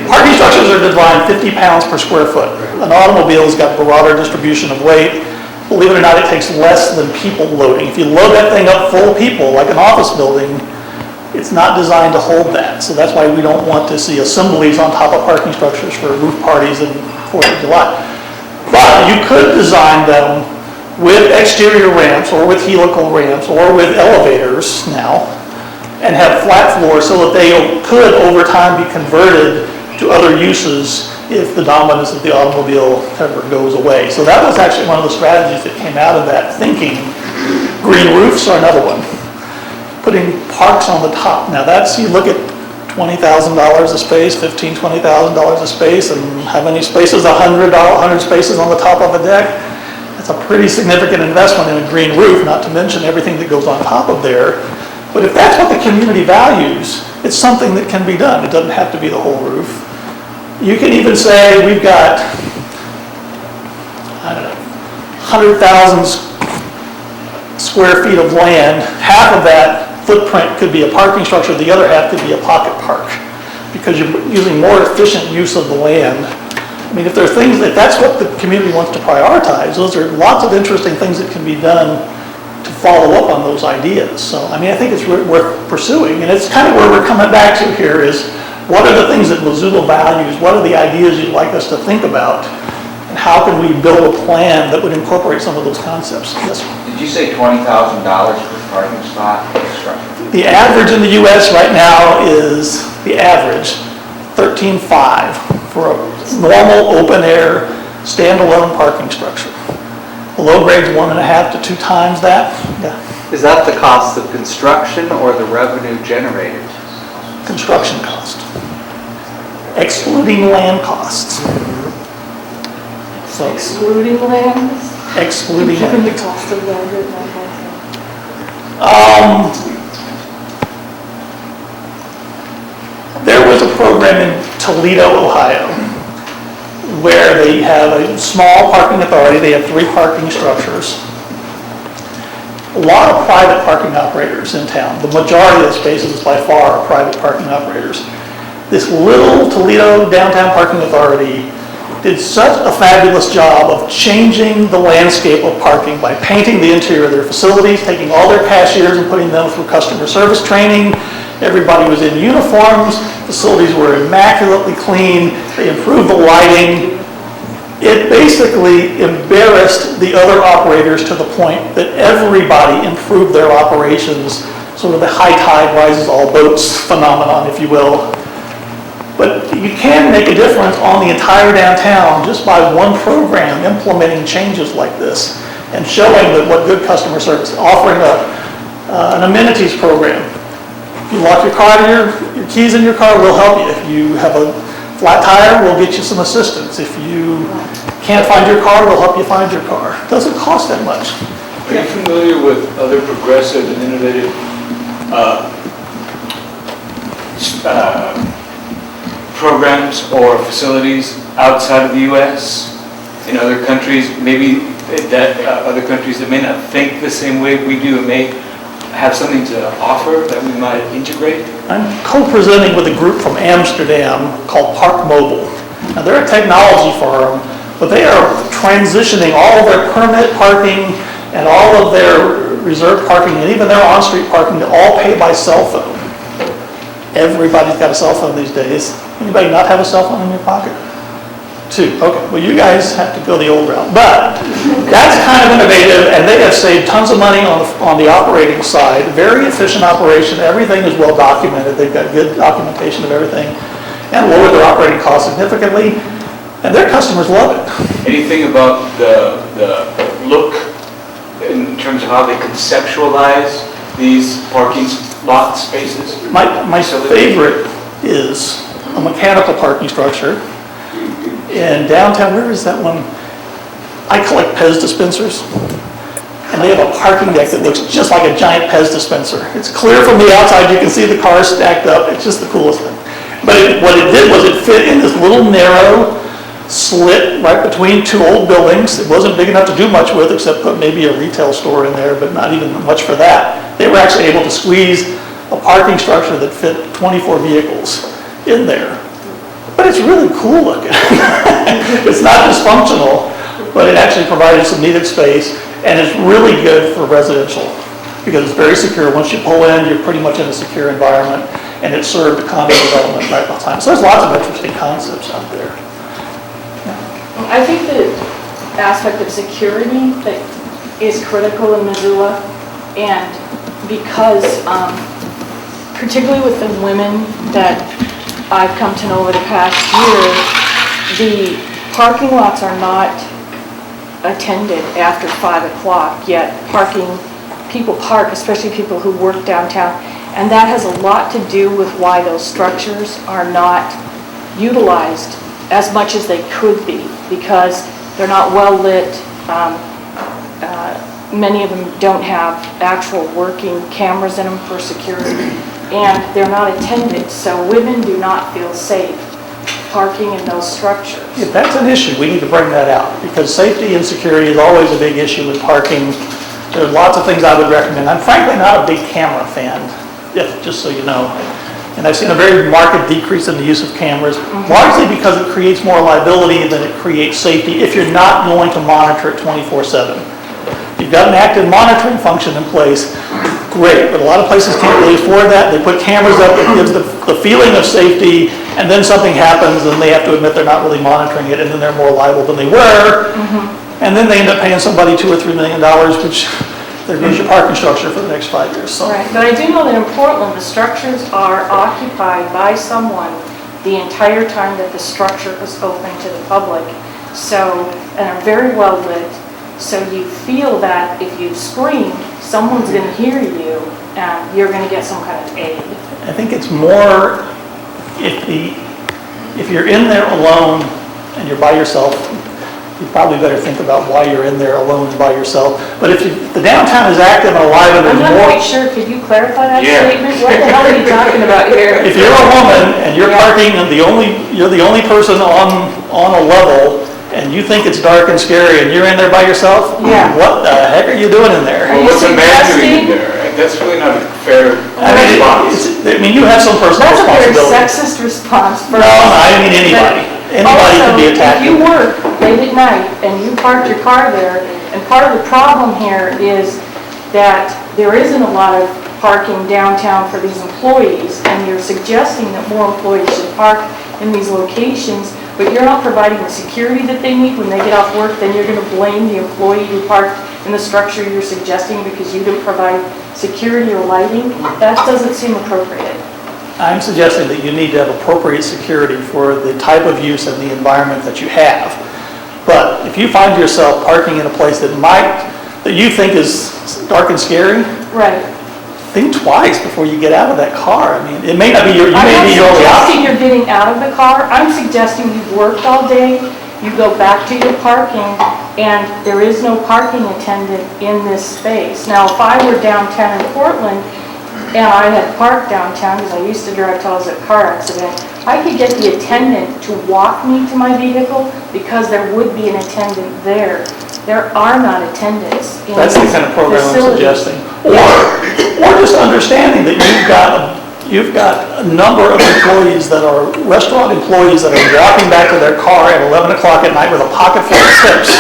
Parking structures are designed 50 pounds per square foot. An automobile's got broader distribution of weight. Believe it or not, it takes less than people loading. If you load that thing up full of people, like an office building, it's not designed to hold that. So that's why we don't want to see assemblies on top of parking structures for roof parties and 4th of July. But you could design them with exterior ramps or with helical ramps or with elevators now, and have flat floors so that they could over time be converted to other uses if the dominance of the automobile ever goes away. So that was actually one of the strategies that came out of that thinking. Green roofs are another one. Putting parks on the top. Now that's, you look at $20,000 a space, $15,000, $20,000 a space, and how many spaces? 100 spaces on the top of a deck. That's a pretty significant investment in a green roof, not to mention everything that goes on top of there. But if that's what the community values, it's something that can be done. It doesn't have to be the whole roof. You can even say we've got, I don't know, 100,000 square feet of land. Half of that footprint could be a parking structure. The other half could be a pocket park because you're using more efficient use of the land. I mean, if there are things, if that's what the community wants to prioritize, those are lots of interesting things that can be done to follow up on those ideas. So, I mean, I think it's worth pursuing, and it's kind of where we're coming back to here is, what are the things that Missoula values? What are the ideas you'd like us to think about? And how can we build a plan that would incorporate some of those concepts? Yes. Did you say $20,000 per parking spot structure? The average in the U.S. right now is, the average, $13,500 for a normal open-air standalone parking structure. The low grade's 1.5 to 2 times that. Yeah. Is that the cost of construction or the revenue generated? Construction cost, excluding land costs. So, Excluding land? excluding Given the land. cost of land right There was a program in Toledo, Ohio, where they have a small parking authority. They have 3 parking structures. A lot of private parking operators in town. The majority of the spaces by far are private parking operators. This little Toledo downtown parking authority did such a fabulous job of changing the landscape of parking by painting the interior of their facilities, taking all their cashiers and putting them through customer service training. Everybody was in uniforms. Facilities were immaculately clean. They improved the lighting. It basically embarrassed the other operators to the point that everybody improved their operations sort of the high tide rises all boats phenomenon, if you will. But you can make a difference on the entire downtown just by one program implementing changes like this and showing that what good customer service, offering an amenities program. If you lock your car, your keys in your car, we'll help you. If you have a flat tire, we'll get you some assistance. If you can't find your car, we'll help you find your car. It doesn't cost that much. Are you familiar with other progressive and innovative programs or facilities outside of the U.S., in other countries, maybe that other countries that may not think the same way we do and may have something to offer that we might integrate? I'm co-presenting with a group from Amsterdam called Park Mobile. Now, they're a technology firm, but they are transitioning all of their permit parking and all of their reserved parking and even their on-street parking to all pay by cell phone. Everybody's got a cell phone these days. Anybody not have a cell phone in your pocket? 2. Okay, well, you guys have to go the old route. But that's kind of innovative, and they have saved tons of money on the operating side. Very efficient operation. Everything is well documented. They've got good documentation of everything and lowered their operating costs significantly, and their customers love it. Anything about the look in terms of how they conceptualize these parking lot spaces? My favorite is a mechanical parking structure. In downtown, where is that one? I collect Pez dispensers. And they have a parking deck that looks just like a giant Pez dispenser. It's clear from the outside, you can see the cars stacked up. It's just the coolest thing. But what it did was it fit in this little narrow slit right between 2 old buildings. It wasn't big enough to do much with except put maybe a retail store in there, but not even much for that. They were actually able to squeeze a parking structure that fit 24 vehicles in there. But it's really cool looking. It's not dysfunctional, but it actually provided some needed space, and it's really good for residential because it's very secure. Once you pull in, you're pretty much in a secure environment, and it served the condo development right behind. So there's lots of interesting concepts out there. I think the aspect of security that is critical in Missoula, and because particularly with the women that I've come to know over the past year, the parking lots are not attended after 5 o'clock, yet people park, especially people who work downtown, and that has a lot to do with why those structures are not utilized as much as they could be, because they're not well lit. Many of them don't have actual working cameras in them for security, and they're not attended, so women do not feel safe parking in those structures. If that's an issue, we need to bring that out, because safety and security is always a big issue with parking. There are lots of things I would recommend. I'm frankly not a big camera fan, just so you know. And I've seen a very marked decrease in the use of cameras, largely because it creates more liability than it creates safety if you're not going to monitor it 24/7. You've got an active monitoring function in place, great, but a lot of places can't really afford that. They put cameras up that gives the feeling of safety, and then something happens and they have to admit they're not really monitoring it, and then they're more liable than they were, and then they end up paying somebody $2 or $3 million, which there goes your parking structure for the next 5 years. So. Right, but I do know that in Portland, the structures are occupied by someone the entire time that the structure is open to the public, so, and are very well lit. So you feel that if you scream, someone's going to hear you, and you're going to get some kind of aid. I think it's more if you're in there alone and you're by yourself, you probably better think about why you're in there alone and by yourself. But if the downtown is active and alive and I'm there's not more... quite sure, could you clarify that Yeah. statement? What the hell are you talking about here? If you're a woman and you're parking and you're the only person on a level, and you think it's dark and scary and you're in there by yourself, Yeah. What the heck are you doing in there? Are you What's a man doing in suggesting- there? That's really not a fair response. You have some personal That's a very responsibility. sexist response. No, I mean anybody. Anybody can be attacked. Also, if you work late at night and you park your car there, and part of the problem here is that there isn't a lot of parking downtown for these employees, and you're suggesting that more employees should park in these locations, but you're not providing the security that they need when they get off work, then you're going to blame the employee who parked in the structure you're suggesting because you didn't provide security or lighting, that doesn't seem appropriate. I'm suggesting that you need to have appropriate security for the type of use and the environment that you have. But if you find yourself parking in a place that you think is dark and scary, Right. think twice before you get out of that car. I mean, it may not be your, you I'm may not be your only suggesting option. you're getting out of the car. I'm suggesting you've worked all day, you go back to your parking, and there is no parking attendant in this space. Now, if I were downtown in Portland, and I had parked downtown, because I used to drive till I was in a car accident, I could get the attendant to walk me to my vehicle because there would be an attendant there. There are not attendants in That's the kind of program I'm facilities. suggesting. Or just understanding that you've got a number of employees that are restaurant employees that are walking back to their car at 11 o'clock at night with a pocket full of tips.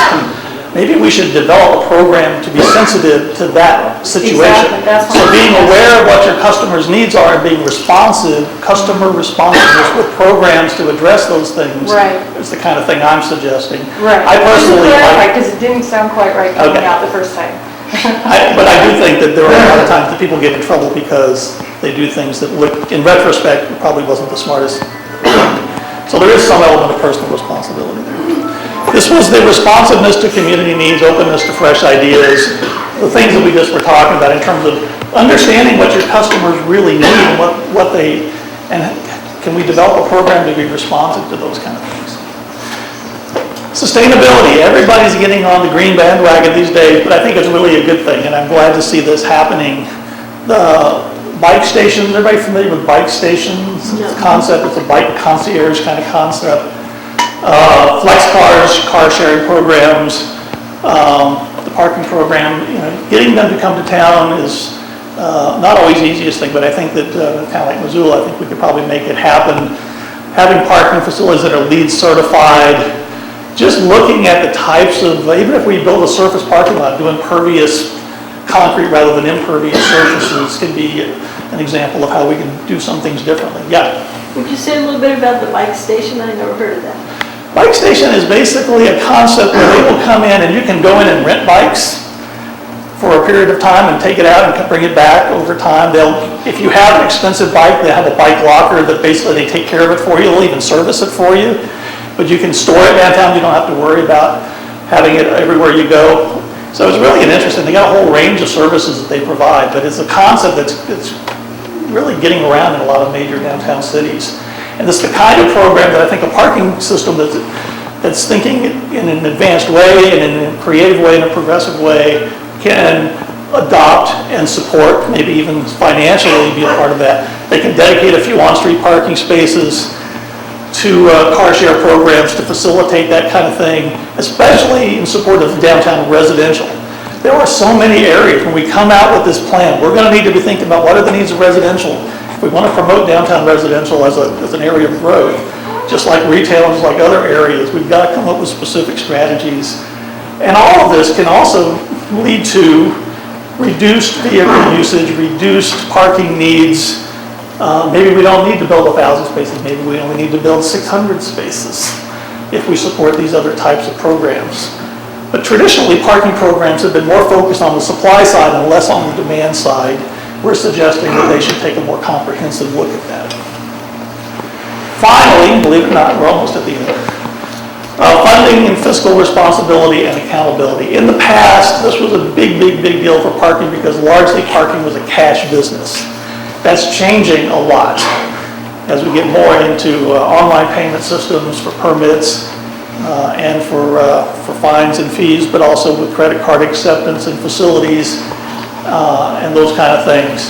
Maybe we should develop a program to be sensitive to that situation. Exactly, that's what So I'm being suggesting. aware of what your customers' needs are and being responsive, customer responsiveness with programs to address those things Right. is the kind of thing I'm suggesting. Right. I personally, Because it didn't sound quite right coming Okay. out the first time. but I do think that there are a lot of times that people get in trouble because they do things that look, in retrospect, probably wasn't the smartest. So there is some element of personal responsibility there. This was the responsiveness to community needs, openness to fresh ideas, the things that we just were talking about in terms of understanding what your customers really need and what they, and can we develop a program to be responsive to those kind of things. Sustainability, everybody's getting on the green bandwagon these days, but I think it's really a good thing, and I'm glad to see this happening. The bike stations, everybody familiar with bike stations? It's a concept, it's a bike concierge kind of concept. Flex cars, car sharing programs, the parking program, getting them to come to town is not always the easiest thing, but I think that in a town like Missoula, I think we could probably make it happen. Having parking facilities that are LEED certified, just looking at the types of, even if we build a surface parking lot, doing pervious concrete rather than impervious surfaces can be an example of how we can do some things differently. Yeah. Would you say a little bit about the bike station? I never heard of that. Bike station is basically a concept where they will come in and you can go in and rent bikes for a period of time and take it out and bring it back over time. If you have an expensive bike, they have a bike locker that basically they take care of it for you. They'll even service it for you. But you can store it downtown. You don't have to worry about having it everywhere you go. So it's really an interesting, they got a whole range of services that they provide, but it's a concept that's really getting around in a lot of major downtown cities. And it's the kind of program that I think a parking system that's thinking in an advanced way and in a creative way and a progressive way can adopt and support, maybe even financially be a part of that. They can dedicate a few on-street parking spaces to car share programs to facilitate that kind of thing, especially in support of downtown residential. There are so many areas when we come out with this plan, we're going to need to be thinking about what are the needs of residential. If we want to promote downtown residential as an area of growth, just like retail and just like other areas, we've got to come up with specific strategies. And all of this can also lead to reduced vehicle usage, reduced parking needs. Maybe we don't need to build 1,000 spaces, maybe we only need to build 600 spaces if we support these other types of programs. But traditionally, parking programs have been more focused on the supply side and less on the demand side. We're suggesting that they should take a more comprehensive look at that. Finally, believe it or not, we're almost at the end. Funding and fiscal responsibility and accountability. In the past, this was a big deal for parking because largely parking was a cash business. That's changing a lot as we get more into online payment systems for permits and for fines and fees, but also with credit card acceptance and facilities and those kind of things.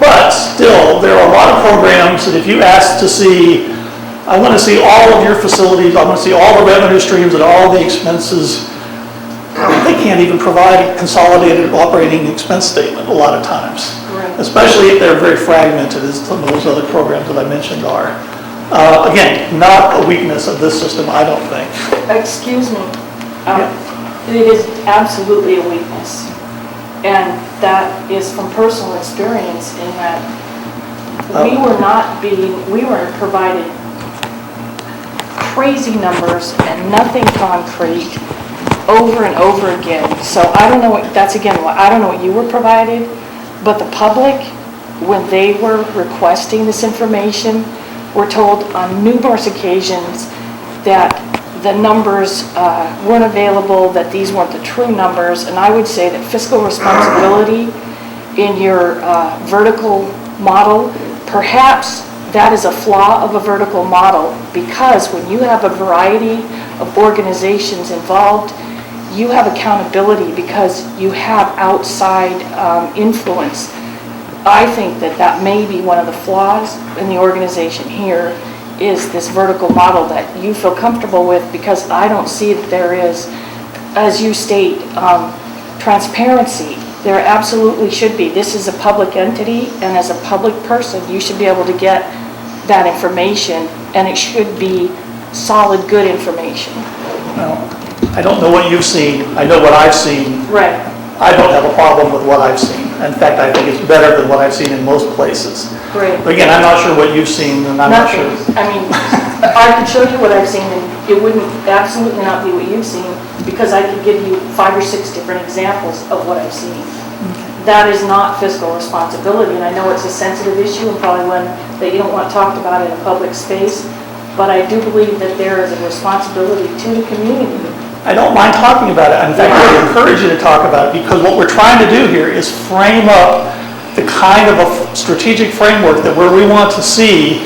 But still, there are a lot of programs that if you ask to see, I want to see all of your facilities, I want to see all the revenue streams and all the expenses, they can't even provide a consolidated operating expense statement a lot of times. Right. Especially if they're very fragmented, as some of those other programs that I mentioned are. Again, not a weakness of this system, I don't think. Excuse me. It is absolutely a weakness. And that is from personal experience in that we were provided crazy numbers and nothing concrete. over and over again. So I don't know what, that's again, I don't know what you were provided, but the public, when they were requesting this information, were told on numerous occasions that the numbers weren't available, that these weren't the true numbers, and I would say that fiscal responsibility in your vertical model, perhaps that is a flaw of a vertical model, because when you have a variety of organizations involved, you have accountability because you have outside influence. I think that that may be one of the flaws in the organization here, is this vertical model that you feel comfortable with, because I don't see that there is, as you state, transparency. There absolutely should be. This is a public entity, and as a public person, you should be able to get that information, and it should be solid, good information. Well, I don't know what you've seen. I know what I've seen. Right. I don't have a problem with what I've seen. In fact, I think it's better than what I've seen in most places. Great. But again, I'm not sure what you've seen, and I'm not sure. Nothing. I mean, I could show you what I've seen, and it wouldn't absolutely not be what you've seen, because I could give you 5 or 6 different examples of what I've seen. That is not fiscal responsibility, and I know it's a sensitive issue and probably one that you don't want talked about in a public space, but I do believe that there is a responsibility to the community. I don't mind talking about it. In fact, I would encourage you to talk about it, because what we're trying to do here is frame up the kind of a strategic framework that where we want to see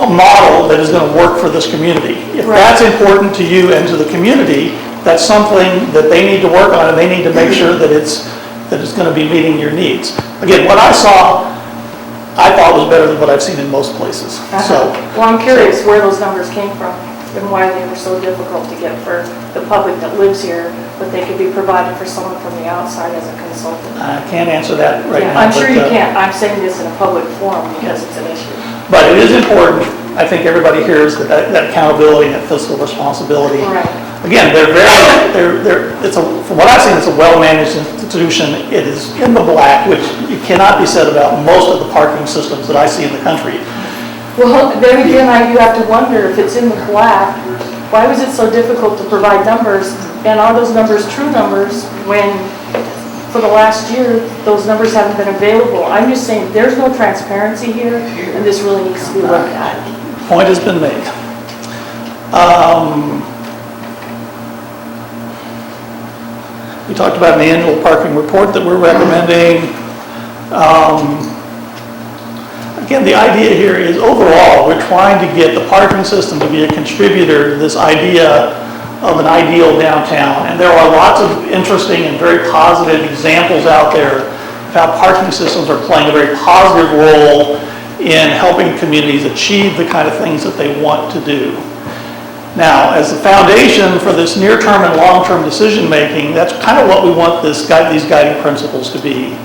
a model that is going to work for this community. If that's important to you and to the community, that's something that they need to work on, and they need to make sure that it's going to be meeting your needs. Again, what I saw, I thought was better than what I've seen in most places. So, well, I'm curious where those numbers came from and why they were so difficult to get for the public that lives here, but they could be provided for someone from the outside as a consultant. I can't answer that right now. I'm sure you can't. I'm saying this in a public forum because it's an issue. But it is important. I think everybody hears that accountability and that fiscal responsibility. Right. Again, from what I've seen, it's a well-managed institution. It is in the black, which you cannot be said about most of the parking systems that I see in the country. Well, then again, you have to wonder if it's in the black, why was it so difficult to provide numbers? And are those numbers true numbers when, for the last year, those numbers haven't been available? I'm just saying, there's no transparency here, and this really needs to be looked at. Point has been made. We talked about an annual parking report that we're recommending. Again, the idea here is overall, we're trying to get the parking system to be a contributor to this idea of an ideal downtown. And there are lots of interesting and very positive examples out there of how parking systems are playing a very positive role in helping communities achieve the kind of things that they want to do. Now, as the foundation for this near-term and long-term decision-making, that's kind of what we want these guiding principles to be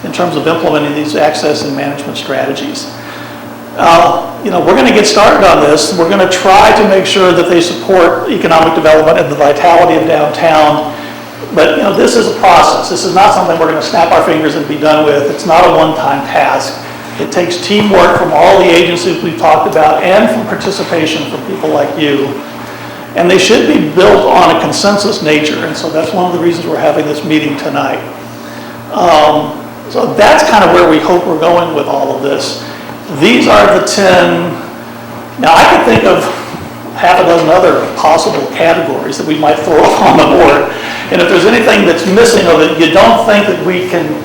in terms of implementing these access and management strategies. We're going to get started on this. We're going to try to make sure that they support economic development and the vitality of downtown. But this is a process. This is not something we're going to snap our fingers and be done with. It's not a one-time task. It takes teamwork from all the agencies we've talked about and from participation from people like you. And they should be built on a consensus nature. And so that's one of the reasons we're having this meeting tonight. So that's kind of where we hope we're going with all of this. These are the 10. Now I could think of half a dozen other possible categories that we might throw on the board. And if there's anything that's missing of it, you don't think that we can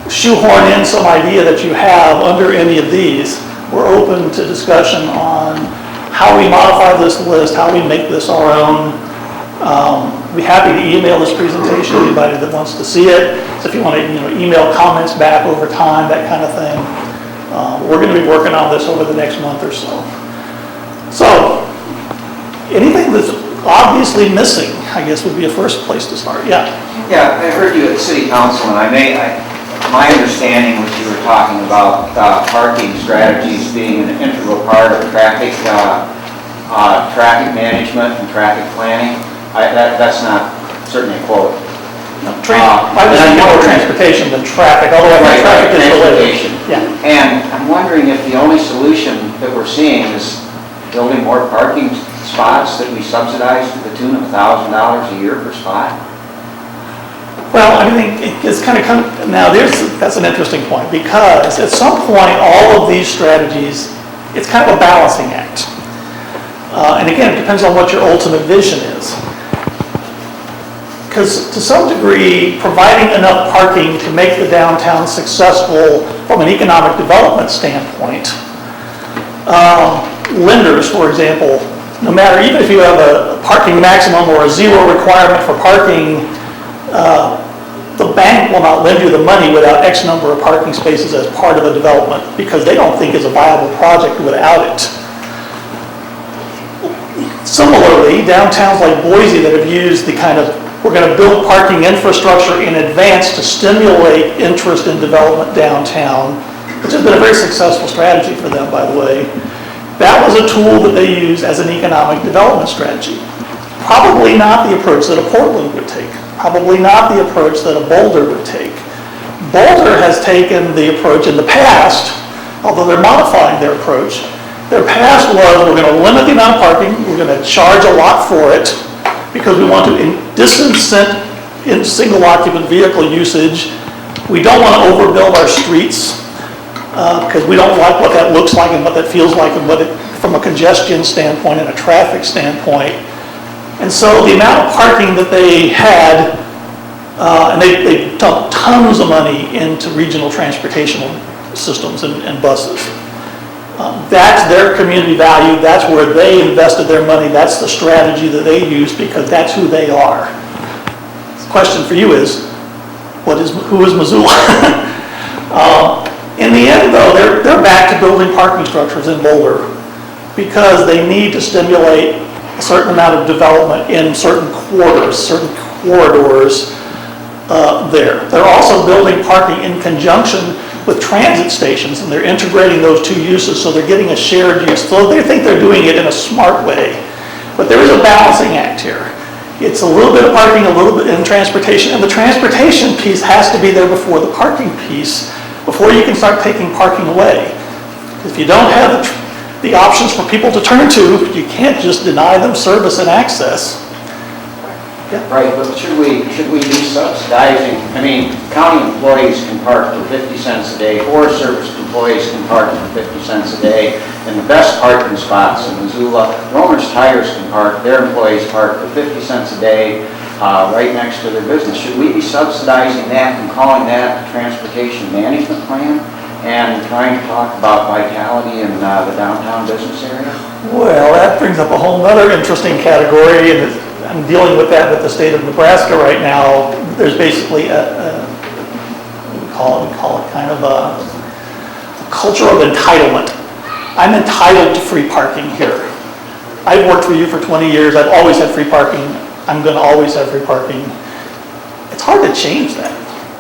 shoehorn in some idea that you have under any of these, we're open to discussion on how we modify this list, how we make this our own. We'd be happy to email this presentation to anybody that wants to see it. So if you want to email comments back over time, that kind of thing. We're going to be working on this over the next month or so. So anything that's obviously missing, I guess, would be a first place to start. Yeah. Yeah, I heard you at City Council, and my understanding was you were talking about parking strategies being an integral part of traffic management and traffic planning. That's not certainly a quote. I was thinking more transportation than traffic, although I think traffic is related. Yeah. And I'm wondering if the only solution that we're seeing is building more parking spots that we subsidize to the tune of $1,000 $1,000 a year per spot? Well, I think it's kind of now that's an interesting point, because at some point, all of these strategies, it's kind of a balancing act. And again, it depends on what your ultimate vision is. Because to some degree, providing enough parking to make the downtown successful from an economic development standpoint, lenders, for example, no matter, even if you have a parking maximum or a zero requirement for parking, the bank will not lend you the money without X number of parking spaces as part of a development, because they don't think it's a viable project without it. Similarly, downtowns like Boise that have used the kind of, we're going to build parking infrastructure in advance to stimulate interest in development downtown, which has been a very successful strategy for them, by the way. That was a tool that they use as an economic development strategy. Probably not the approach that a Portland would take. Probably not the approach that a Boulder would take. Boulder has taken the approach in the past, although they're modifying their approach. Their past was, we're going to limit the amount of parking, we're going to charge a lot for it, because we want to disincent in single occupant vehicle usage. We don't want to overbuild our streets, because we don't like what that looks like and what that feels like, and what it, from a congestion standpoint and a traffic standpoint. And so the amount of parking that they had, and they dumped tons of money into regional transportation systems and buses. That's their community value, that's where they invested their money, that's the strategy that they use, because that's who they are. The question for you is, who is Missoula? In the end, though, they're back to building parking structures in Boulder, because they need to stimulate a certain amount of development in certain corridors there. They're also building parking in conjunction with transit stations, and they're integrating those two uses, so they're getting a shared use. So they think they're doing it in a smart way. But there is a balancing act here. It's a little bit of parking, a little bit in transportation, and the transportation piece has to be there before the parking piece, before you can start taking parking away. If you don't have the options for people to turn to, you can't just deny them service and access. Yeah. Right, but should we be subsidizing? I mean, county employees can park for 50 cents a day, Forest Service employees can park for 50 cents a day, and the best parking spots in Missoula, Romer's Tires can park, their employees park for 50 cents a day right next to their business. Should we be subsidizing that and calling that a transportation management plan and trying to talk about vitality in the downtown business area? Well, that brings up a whole other interesting category, and I'm dealing with that with the state of Nebraska right now. There's basically we call it kind of a culture of entitlement. I'm entitled to free parking here. I've worked for you for 20 years. I've always had free parking. I'm going to always have free parking. It's hard to change that,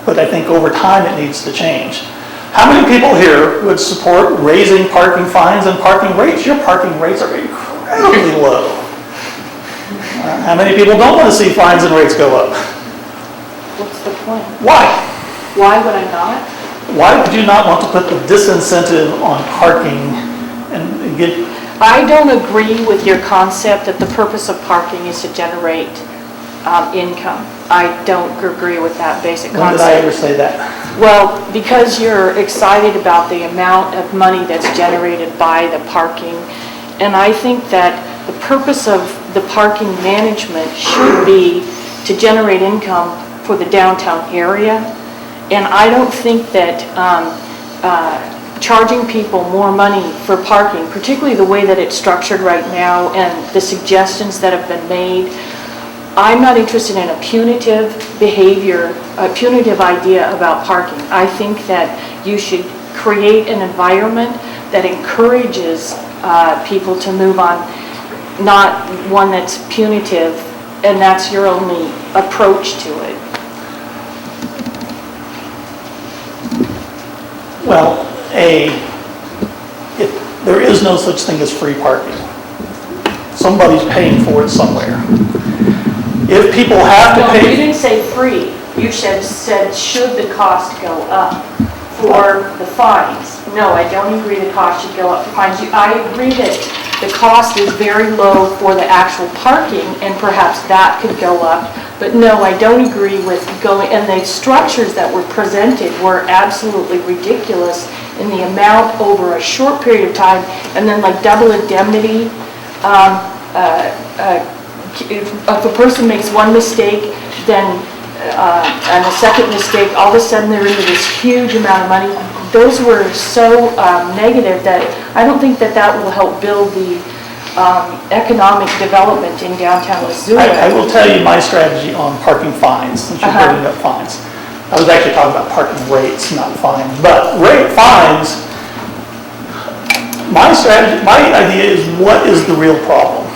but I think over time it needs to change. How many people here would support raising parking fines and parking rates? Your parking rates are incredibly low. How many people don't want to see fines and rates go up? What's the point? Why? Why would I not? Why would you not want to put the disincentive on parking and get... I don't agree with your concept that the purpose of parking is to generate income. I don't agree with that basic concept. When did I ever say that? Well, because you're excited about the amount of money that's generated by the parking, and I think that the purpose of the parking management should be to generate income for the downtown area. And I don't think that charging people more money for parking, particularly the way that it's structured right now and the suggestions that have been made, I'm not interested in a punitive behavior, a punitive idea about parking. I think that you should create an environment that encourages people to move on, not one that's punitive, and that's your only approach to it. Well, there is no such thing as free parking. Somebody's paying for it somewhere. If people have to pay... No, you didn't say free. You said should the cost go up for the fines. No, I don't agree the cost should go up for fines. I agree that the cost is very low for the actual parking, and perhaps that could go up. But no, I don't agree with going, and the structures that were presented were absolutely ridiculous in the amount over a short period of time, and then like double indemnity. If a person makes one mistake, then and a second mistake, all of a sudden they're into this huge amount of money. Those were so negative that I don't think that that will help build the economic development in downtown Missoula. I will tell you my strategy on parking fines, since you're bringing up fines. I was actually talking about parking rates, not fines, but rate fines, my strategy, my idea is what is the real problem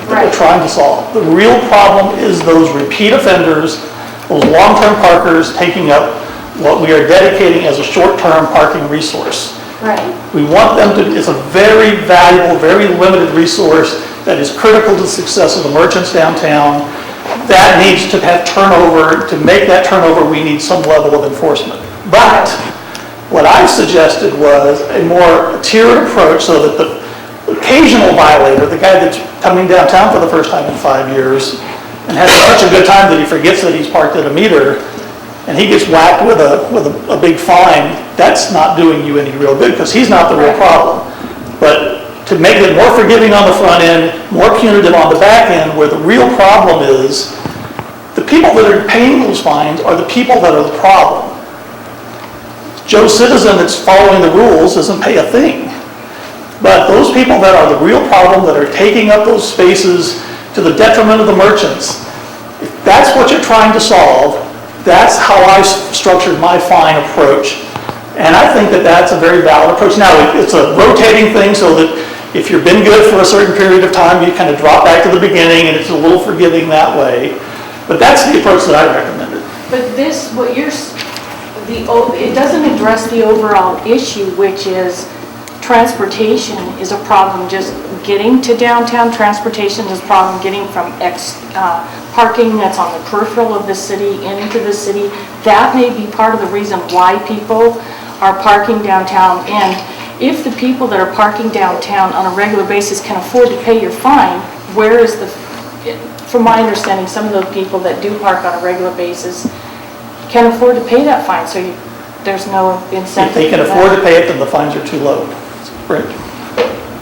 that we're trying to solve? The real problem is those repeat offenders, those long-term parkers taking up what we are dedicating as a short-term parking resource. Right. We want them to, it's a very valuable, very limited resource that is critical to the success of the merchants downtown. That needs to have turnover. To make that turnover, we need some level of enforcement. But what I suggested was a more tiered approach so that the occasional violator, the guy that's coming downtown for the first time in 5 years and has such a good time that he forgets that he's parked at a meter, and he gets whacked with a big fine, that's not doing you any real good because he's not the real problem. But to make it more forgiving on the front end, more punitive on the back end, where the real problem is, the people that are paying those fines are the people that are the problem. Joe Citizen that's following the rules doesn't pay a thing. But those people that are the real problem, that are taking up those spaces to the detriment of the merchants, if that's what you're trying to solve, that's how I structured my fine approach. And I think that that's a very valid approach. Now, it's a rotating thing so that if you've been good for a certain period of time, you kind of drop back to the beginning and it's a little forgiving that way. But that's the approach that I recommended. But this, what you're, it doesn't address the overall issue, which is transportation is a problem. Just getting to downtown, transportation is a problem. Getting from parking that's on the peripheral of the city into the city, that may be part of the reason why people are parking downtown. And if the people that are parking downtown on a regular basis can afford to pay your fine, where is the, from my understanding, some of those people that do park on a regular basis can afford to pay that fine, so there's no incentive. If they can afford to pay it, then the fines are too low. Right.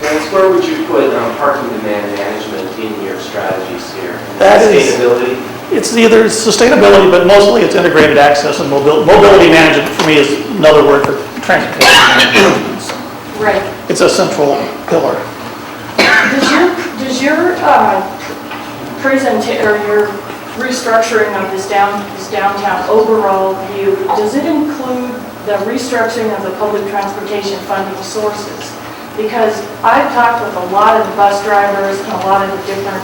Dennis, where would you put parking demand management in your strategies here? That sustainability? It's either sustainability, but mostly it's integrated access and mobility. Mobility management for me is another word for transportation. Right. It's a central pillar. Does your or your restructuring of this downtown overall view, does it include the restructuring of the public transportation funding sources? Because I've talked with a lot of the bus drivers and a lot of the different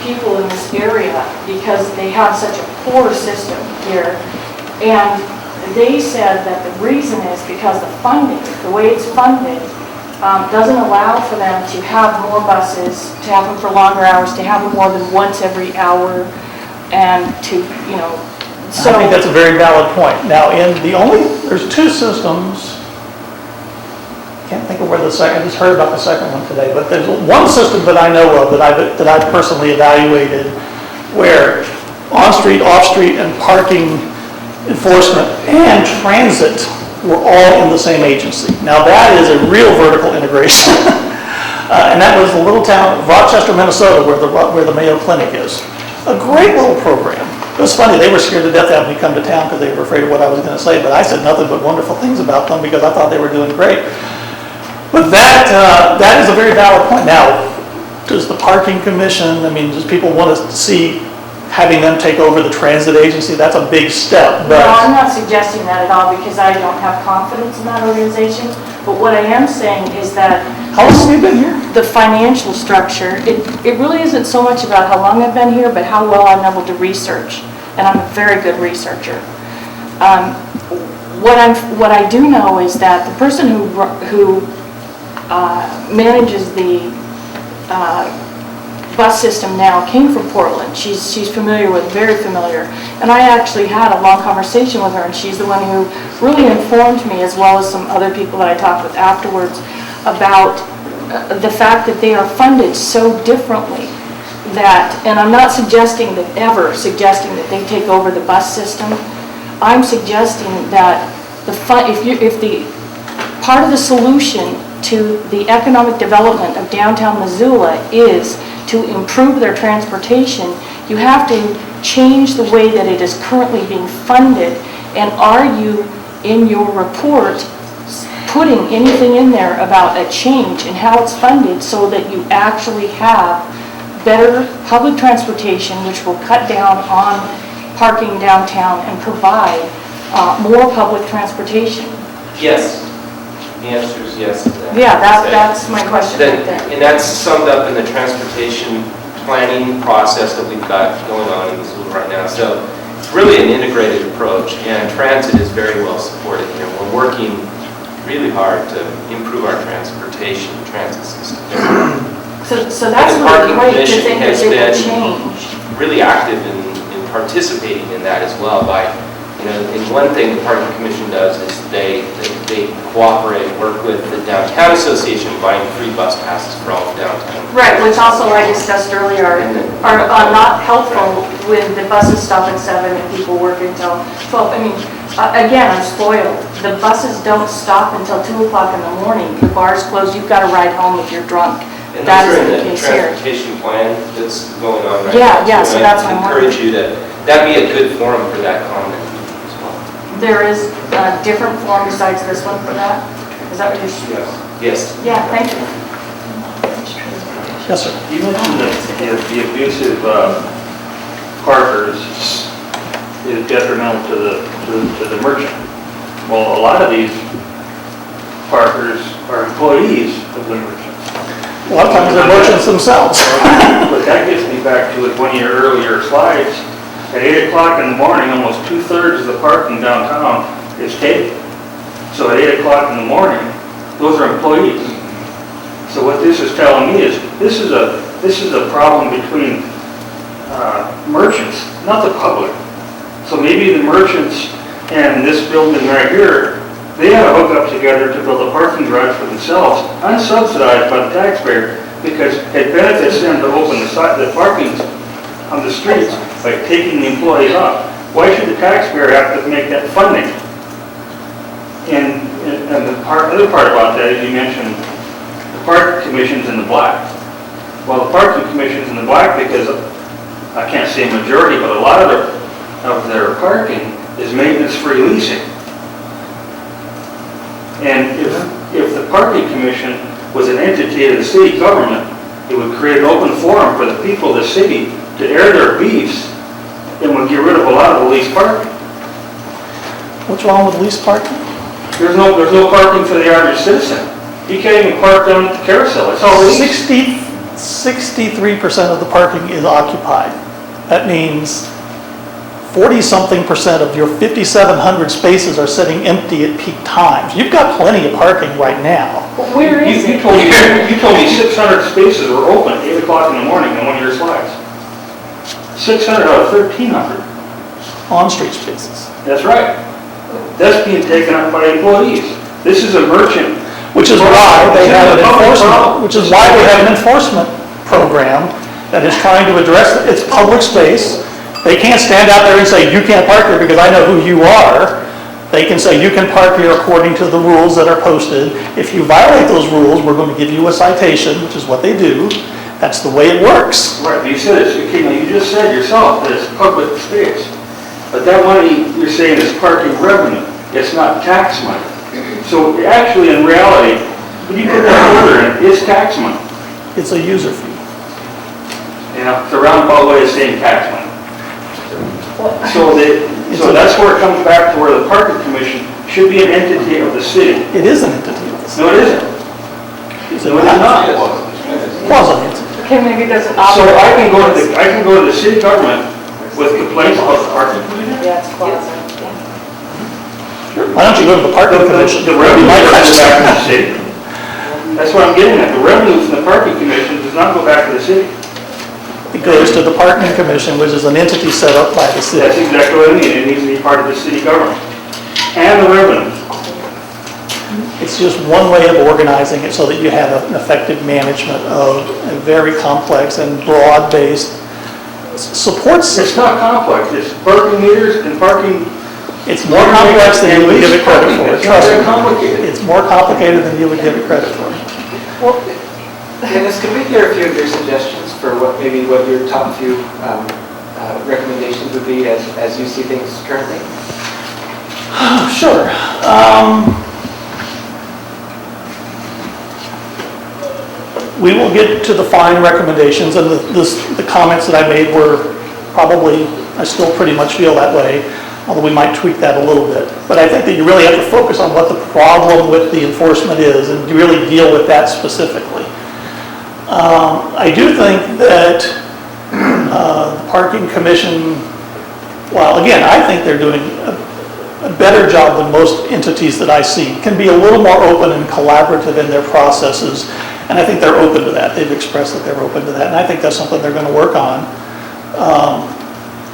people in this area because they have such a poor system here. And they said that the reason is because the funding, the way it's funded, doesn't allow for them to have more buses, to have them for longer hours, to have them more than once every hour, and to, so. I think that's a very valid point. Now, there's two systems. Can't think of where the second, I just heard about the second one today, but there's one system that I know of that I've personally evaluated where on-street, off-street, and parking enforcement and transit were all in the same agency. Now that is a real vertical integration. And that was the little town of Rochester, Minnesota, where the Mayo Clinic is. A great little program. It was funny, they were scared to death to have me come to town because they were afraid of what I was going to say, but I said nothing but wonderful things about them because I thought they were doing great. But that is a very valid point. Now, does the parking commission, does people want to see having them take over the transit agency? That's a big step. But no, I'm not suggesting that at all because I don't have confidence in that organization. But what I am saying is that how long have you been here? The financial structure, it really isn't so much about how long I've been here, but how well I'm able to research. And I'm a very good researcher. What I do know is that the person who manages the bus system now came from Portland. She's very familiar. And I actually had a long conversation with her, and she's the one who really informed me, as well as some other people that I talked with afterwards, about the fact that they are funded so differently that, and I'm not suggesting that, ever suggesting that they take over the bus system. I'm suggesting that if the part of the solution to the economic development of downtown Missoula is to improve their transportation, you have to change the way that it is currently being funded. And are you, in your report, putting anything in there about a change in how it's funded so that you actually have better public transportation, which will cut down on parking downtown and provide more public transportation? Yes. The answer is yes to that. Yeah, that's my question right there. And that's summed up in the transportation planning process that we've got going on in Missoula right now. So it's really an integrated approach, and transit is very well supported. We're working really hard to improve our transit system. So that's And the really Parking great to Commission think that has it will been change. really active in participating in that as well by, and one thing the Parking Commission does is they cooperate, work with the Downtown Association buying free bus passes for all of downtown. Right, which also I discussed earlier are not helpful when the buses stop at 7 and people work until 12. I mean, again, I'm spoiled. The buses don't stop until 2 o'clock in the morning. The bar's closed, you've got to ride home if you're drunk. And That those is are the in the case here. transportation plan that's going on right Yeah, now. yeah, so that's what I'm I encourage you to, that'd be a good forum for that comment as well. There is a different form besides this one for that? Is that what you're? Yes. Yeah, thank you. Yes, sir. You mentioned that the abusive parkers is detrimental to the merchant. Well, a lot of these parkers are employees of the merchants. A lot of times they're merchants themselves. But that gets me back to one of your earlier slides. At 8 o'clock in the morning, almost 2/3 of the parking downtown is taken. So at 8 o'clock in the morning, those are employees. So what this is telling me is this is a problem between merchants, not the public. So maybe the merchants and this building right here, they had to hook up together to build a parking garage for themselves, unsubsidized by the taxpayer, because it benefits them to open the parking on the streets by taking the employees off. Why should the taxpayer have to make that funding? And the other part about that is you mentioned the parking commission's in the black. Well, the parking commission's in the black because I can't say majority, but a lot of their parking is maintenance-free leasing. And if the parking commission was an entity of the city government, it would create an open forum for the people of the city to air their beefs and would get rid of a lot of the leased parking. What's wrong with leased parking? There's no parking for the average citizen. You can't even park down at the carousel. It's all leased. 63% of the parking is occupied. That means 40-something% of your 5,700 spaces are sitting empty at peak times. You've got plenty of parking right now. Where is it? You told me 600 spaces were open at 8 o'clock in the morning in one of your slides. 600 out of 1,300. On-street spaces. That's right. That's being taken up by employees. This is a merchant. Which is why they have an enforcement program that is trying to address it. It's public space. They can't stand out there and say, you can't park here because I know who you are. They can say, you can park here according to the rules that are posted. If you violate those rules, we're going to give you a citation, which is what they do. That's the way it works. Right, you said it, you just said yourself that it's public space. But that money you're saying is parking revenue. It's not tax money. So actually, in reality, when you put that further in, it's tax money. It's a user fee. Yeah, it's a roundabout way of saying tax money. So that's where it comes back to where the parking commission should be an entity of the city. It is an entity of the city. No, it isn't. No, it is not. Quasi-entity. Okay, maybe it doesn't So operate. I can go to the city government with complaints about the parking commission. Yeah, it's quasi. Why don't you go to the parking commission? The revenue doesn't go back to the city. That's what I'm getting at. The revenue from the parking commission does not go back to the city. It goes to the parking commission, which is an entity set up by the city. That's exactly what I mean. It needs to be part of the city government. And the revenue. It's It's just one way of organizing it so that you have an effective management of a very complex and broad-based support It's system. not complex, it's parking meters and parking. It's more complex than you would give it credit for. It's not Trust that me. complicated. It's more complicated than you would give it credit for. Dennis, could we hear a few of your suggestions for what your top few recommendations would be as you see things currently? Sure. We will get to the fine recommendations, and the comments that I made were probably, I still pretty much feel that way, although we might tweak that a little bit. But I think that you really have to focus on what the problem with the enforcement is and really deal with that specifically. I do think that the Parking Commission, well, again, I think they're doing a better job than most entities that I see, can be a little more open and collaborative in their processes, and I think they're open to that. They've expressed that they're open to that, and I think that's something they're going to work on.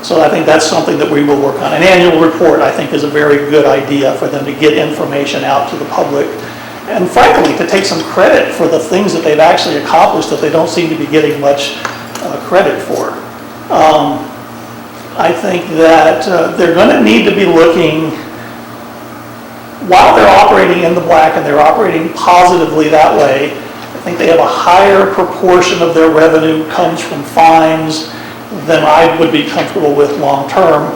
So I think that's something that we will work on. An annual report, I think, is a very good idea for them to get information out to the public, and frankly, to take some credit for the things that they've actually accomplished that they don't seem to be getting much credit for. I think that they're going to need to be looking, while they're operating in the black and they're operating positively that way, I think they have a higher proportion of their revenue comes from fines than I would be comfortable with long term.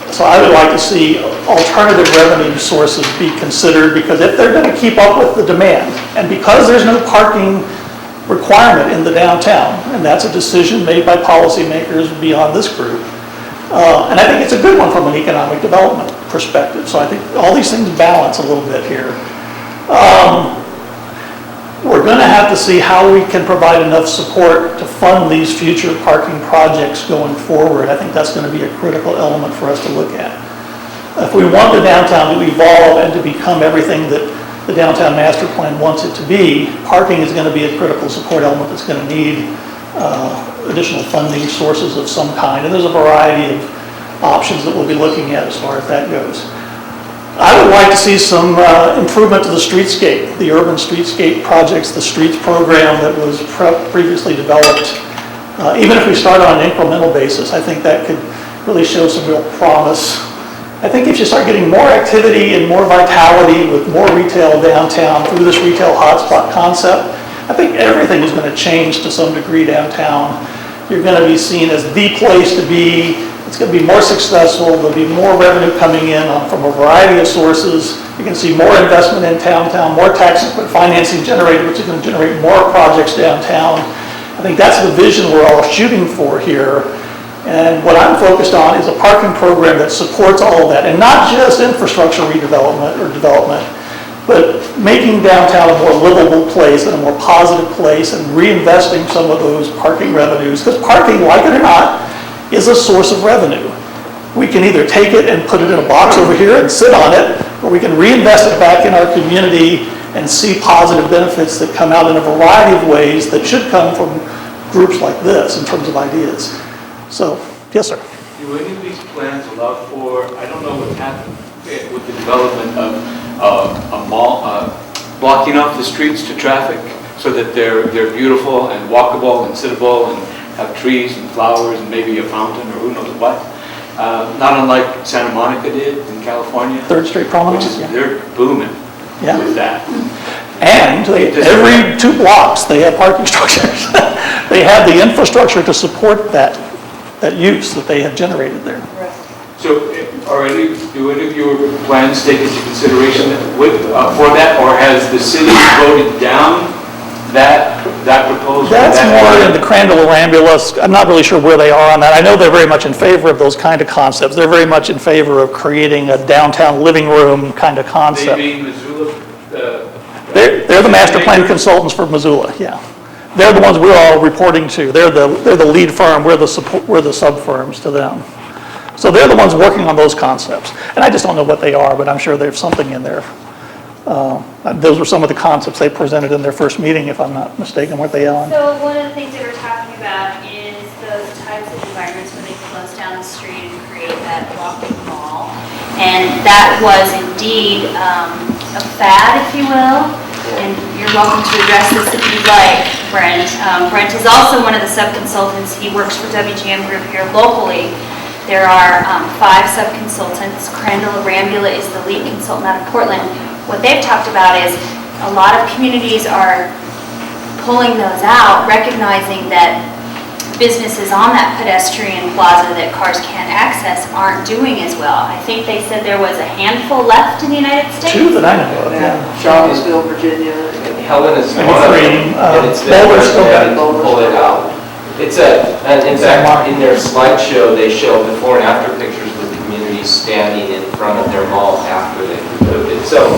So I would like to see alternative revenue sources be considered, because if they're going to keep up with the demand, and because there's no parking requirement in the downtown, and that's a decision made by policymakers beyond this group, and I think it's a good one from an economic development perspective. So I think all these things balance a little bit here. We're going to have to see how we can provide enough support to fund these future parking projects going forward. I think that's going to be a critical element for us to look at. If we want the downtown to evolve and to become everything that the downtown master plan wants it to be, parking is going to be a critical support element that's going to need additional funding sources of some kind. And there's a variety of options that we'll be looking at as far as that goes. I would like to see some improvement to the streetscape, the urban streetscape projects, the streets program that was previously developed. Even if we start on an incremental basis, I think that could really show some real promise. I think if you start getting more activity and more vitality with more retail downtown through this retail hotspot concept, I think everything is going to change to some degree downtown. You're going to be seen as the place to be. It's going to be more successful. There'll be more revenue coming in from a variety of sources. You can see more investment in downtown, more tax equity financing generated, which is going to generate more projects downtown. I think that's the vision we're all shooting for here. And what I'm focused on is a parking program that supports all of that, and not just infrastructure redevelopment or development, but making downtown a more livable place and a more positive place, and reinvesting some of those parking revenues, because parking, like it or not, is a source of revenue. We can either take it and put it in a box over here and sit on it, or we can reinvest it back in our community and see positive benefits that come out in a variety of ways that should come from groups like this in terms of ideas. So, yes, sir. Do any of these plans allow for, I don't know what's happened with the development of a mall, blocking off the streets to traffic so that they're beautiful and walkable and sittable and have trees and flowers and maybe a fountain or who knows what. Not unlike Santa Monica did in California. 3rd Street Promenade. Which is, they're booming with that. And every 2 blocks, they have parking structures. They have the infrastructure to support that use that they have generated there. So do any of your plans take into consideration for that, or has the city voted down that proposal? That's more in the Crandall Rambulus. I'm not really sure where they are on that. I know they're very much in favor of those kind of concepts. They're very much in favor of creating a downtown living room kind of concept. They being Missoula? They're the master plan consultants for Missoula, yeah. They're the ones we're all reporting to. They're the lead firm. We're the sub firms to them. So they're the ones working on those concepts. And I just don't know what they are, but I'm sure there's something in there. Those were some of the concepts they presented in their first meeting, if I'm not mistaken, weren't they, Ellen? So one of the things they were talking about is those types of environments where they close down the street and create that walking mall. And that was indeed a fad, if you will, and you're welcome to address this if you'd like, Brent. Brent is also one of the sub-consultants. He works for WGM Group here locally. There are 5 sub-consultants. Crandall Arambula is the lead consultant out of Portland. What they've talked about is a lot of communities are pulling those out, recognizing that businesses on that pedestrian plaza that cars can't access aren't doing as well. I think they said there was a handful left in the United States. 2 that I know of, yeah. Charlottesville, Virginia. And Helen is And one of them, three, and it's been Boulder's still got it. recommended to pull it out. And in fact, in their slideshow, they show before and after pictures with the communities standing in front of their mall after they removed it. So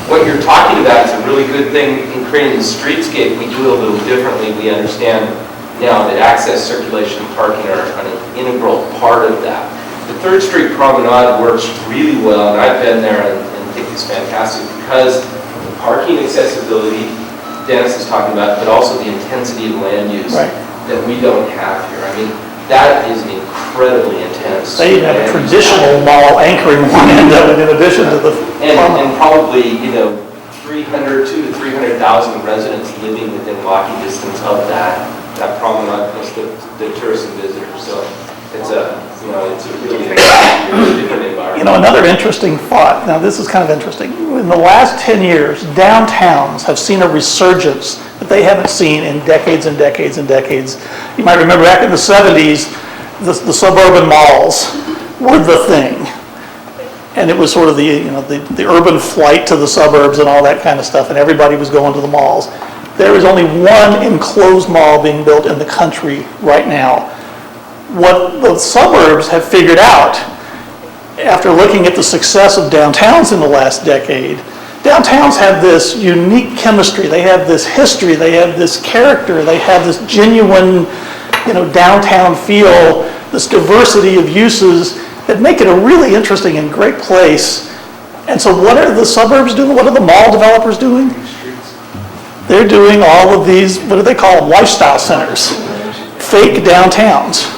what you're talking about is a really good thing in creating the streetscape. We do it a little differently. We understand now that access, circulation, and parking are an integral part of that. The 3rd Street Promenade works really well, and I've been there and think it's fantastic because the parking accessibility Dennis is talking about, but also the intensity of land use that we don't have here. I mean, that is an incredibly intense. They even have a traditional mall anchoring one end of it in addition to the... And probably, 300 to 300,000 residents living within walking distance of that promenade plus the tourists and visitors. So it's a really different environment. Another interesting thought. Now, this is kind of interesting. In the last 10 years, downtowns have seen a resurgence that they haven't seen in decades and decades and decades. You might remember back in the 70s, the suburban malls were the thing. And it was sort of the urban flight to the suburbs and all that kind of stuff, and everybody was going to the malls. There is only one enclosed mall being built in the country right now. What the suburbs have figured out, after looking at the success of downtowns in the last decade, downtowns have this unique chemistry, they have this history, they have this character, they have this genuine, downtown feel, this diversity of uses that make it a really interesting and great place. And so what are the suburbs doing? What are the mall developers doing? They're doing all of these, what do they call them, lifestyle centers, fake downtowns.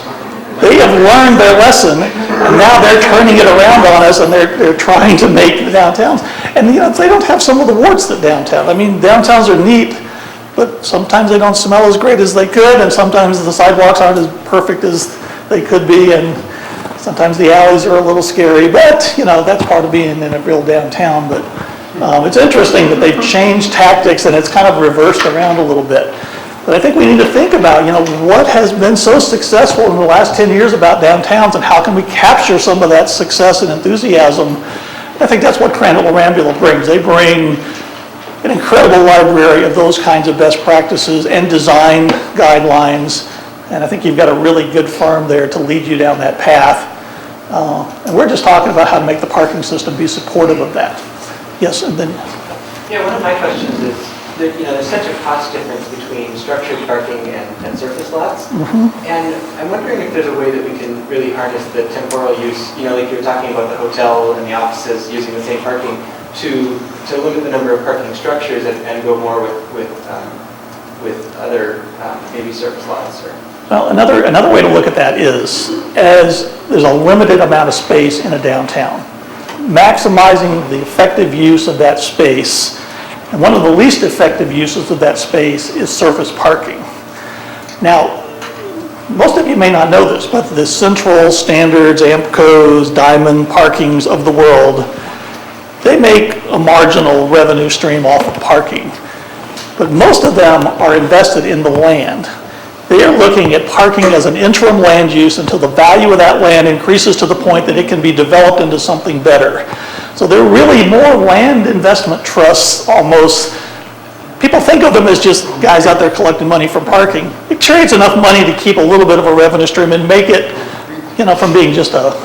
They have learned their lesson, and now they're turning it around on us, and they're trying to make the downtowns. And they don't have some of the warts that downtown. I mean, downtowns are neat, but sometimes they don't smell as great as they could, and sometimes the sidewalks aren't as perfect as they could be, and sometimes the alleys are a little scary, but, that's part of being in a real downtown. But it's interesting that they've changed tactics, and it's kind of reversed around a little bit. But I think we need to think about, what has been so successful in the last 10 years about downtowns, and how can we capture some of that success and enthusiasm? I think that's what Crandall Arambula brings. They bring an incredible library of those kinds of best practices and design guidelines. And I think you've got a really good firm there to lead you down that path. And we're just talking about how to make the parking system be supportive of that. Yes, and then... Yeah, one of my questions is, there's such a cost difference between structured parking and surface lots. And I'm wondering if there's a way that we can really harness the temporal use, like you were talking about the hotel and the offices using the same parking, to limit the number of parking structures and go more with other maybe surface lots or... Well, another way to look at that is, as there's a limited amount of space in a downtown, maximizing the effective use of that space. And one of the least effective uses of that space is surface parking. Now, most of you may not know this, but the Central, Standards, AMPCOs, Diamond parkings of the world, they make a marginal revenue stream off of parking. But most of them are invested in the land. They are looking at parking as an interim land use until the value of that land increases to the point that it can be developed into something better. So they're really more land investment trusts almost. People think of them as just guys out there collecting money from parking. It creates enough money to keep a little bit of a revenue stream and make it, from being just a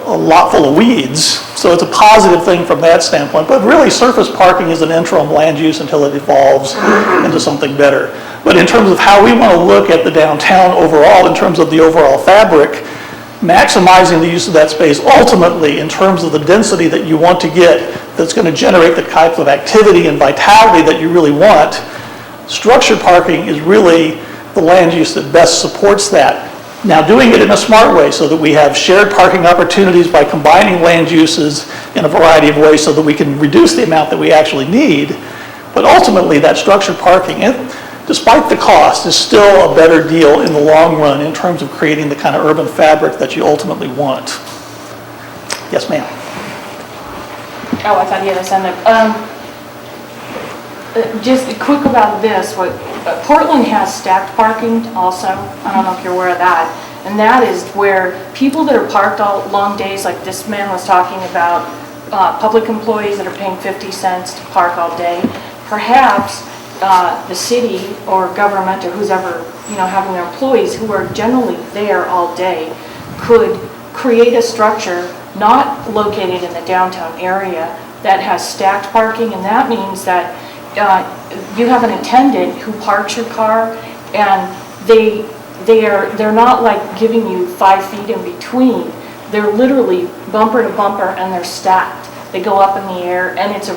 lot full of weeds. So it's a positive thing from that standpoint. But really, surface parking is an interim land use until it evolves into something better. But in terms of how we want to look at the downtown overall, in terms of the overall fabric, maximizing the use of that space ultimately in terms of the density that you want to get that's going to generate the type of activity and vitality that you really want, structured parking is really the land use that best supports that. Now, doing it in a smart way so that we have shared parking opportunities by combining land uses in a variety of ways so that we can reduce the amount that we actually need. But ultimately, that structured parking, despite the cost, is still a better deal in the long run in terms of creating the kind of urban fabric that you ultimately want. Yes, ma'am. Oh, I thought you had a hand up. Just quick about this, Portland has stacked parking also. I don't know if you're aware of that. And that is where people that are parked all long days, like this man was talking about, public employees that are paying 50 cents to park all day, perhaps the city or government or who's ever, having their employees who are generally there all day could create a structure not located in the downtown area that has stacked parking, and that means that you have an attendant who parks your car, and they're not like giving you 5 feet in between. They're literally bumper to bumper, and they're stacked. They go up in the air, and it's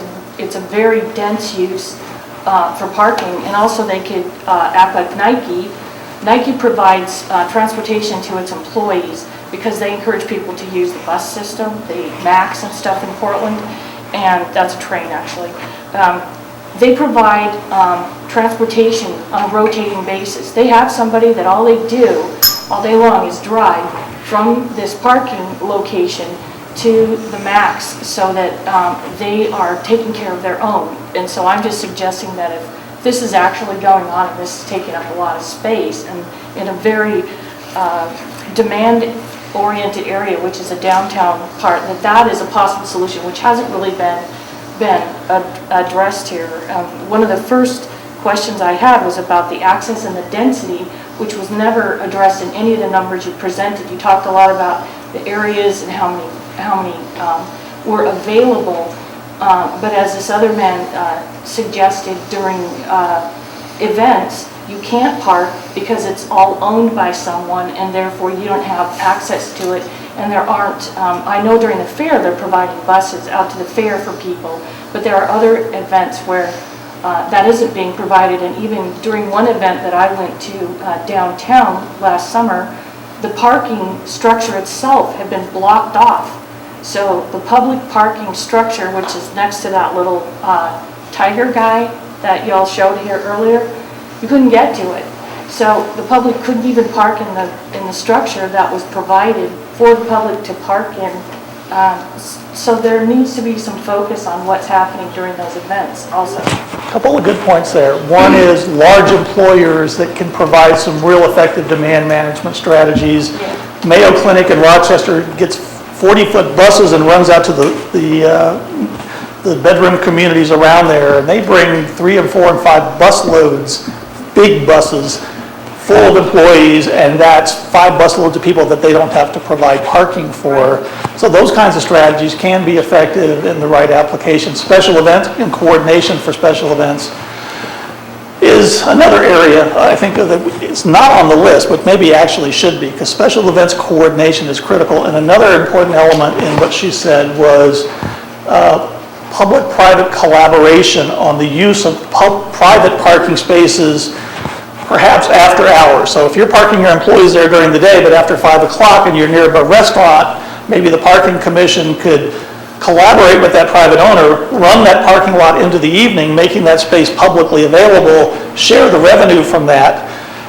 a very dense use for parking. And also, they could act like Nike. Nike provides transportation to its employees because they encourage people to use the bus system, the Max and stuff in Portland, and that's a train actually. They provide transportation on a rotating basis. They have somebody that all they do all day long is drive from this parking location to the Max so that they are taking care of their own. And so I'm just suggesting that if this is actually going on and this is taking up a lot of space and in a very demand-oriented area, which is a downtown part, that is a possible solution, which hasn't really been addressed here. One of the first questions I had was about the access and the density, which was never addressed in any of the numbers you presented. You talked a lot about the areas and how many were available, but as this other man suggested during events, you can't park because it's all owned by someone, and therefore you don't have access to it. And there aren't, I know during the fair they're providing buses out to the fair for people, but there are other events where that isn't being provided. And even during one event that I went to downtown last summer, the parking structure itself had been blocked off. So the public parking structure, which is next to that little tiger guy that y'all showed here earlier, you couldn't get to it. So the public couldn't even park in the structure that was provided for the public to park in. So there needs to be some focus on what's happening during those events also. A couple of good points there. One is large employers that can provide some real effective demand management strategies. Yeah. Mayo Clinic in Rochester gets 40-foot buses and runs out to the bedroom communities around there, and they bring 3 and 4 and 5 bus loads, big buses, full of employees, and that's 5 busloads of people that they don't have to provide parking for. So those kinds of strategies can be effective in the right application. Special events and coordination for special events is another area I think that it's not on the list, but maybe actually should be, because special events coordination is critical. And another important element in what she said was public-private collaboration on the use of private parking spaces, perhaps after hours. So if you're parking your employees there during the day, but after 5 o'clock and you're near a restaurant, maybe the parking commission could collaborate with that private owner, run that parking lot into the evening, making that space publicly available, share the revenue from that.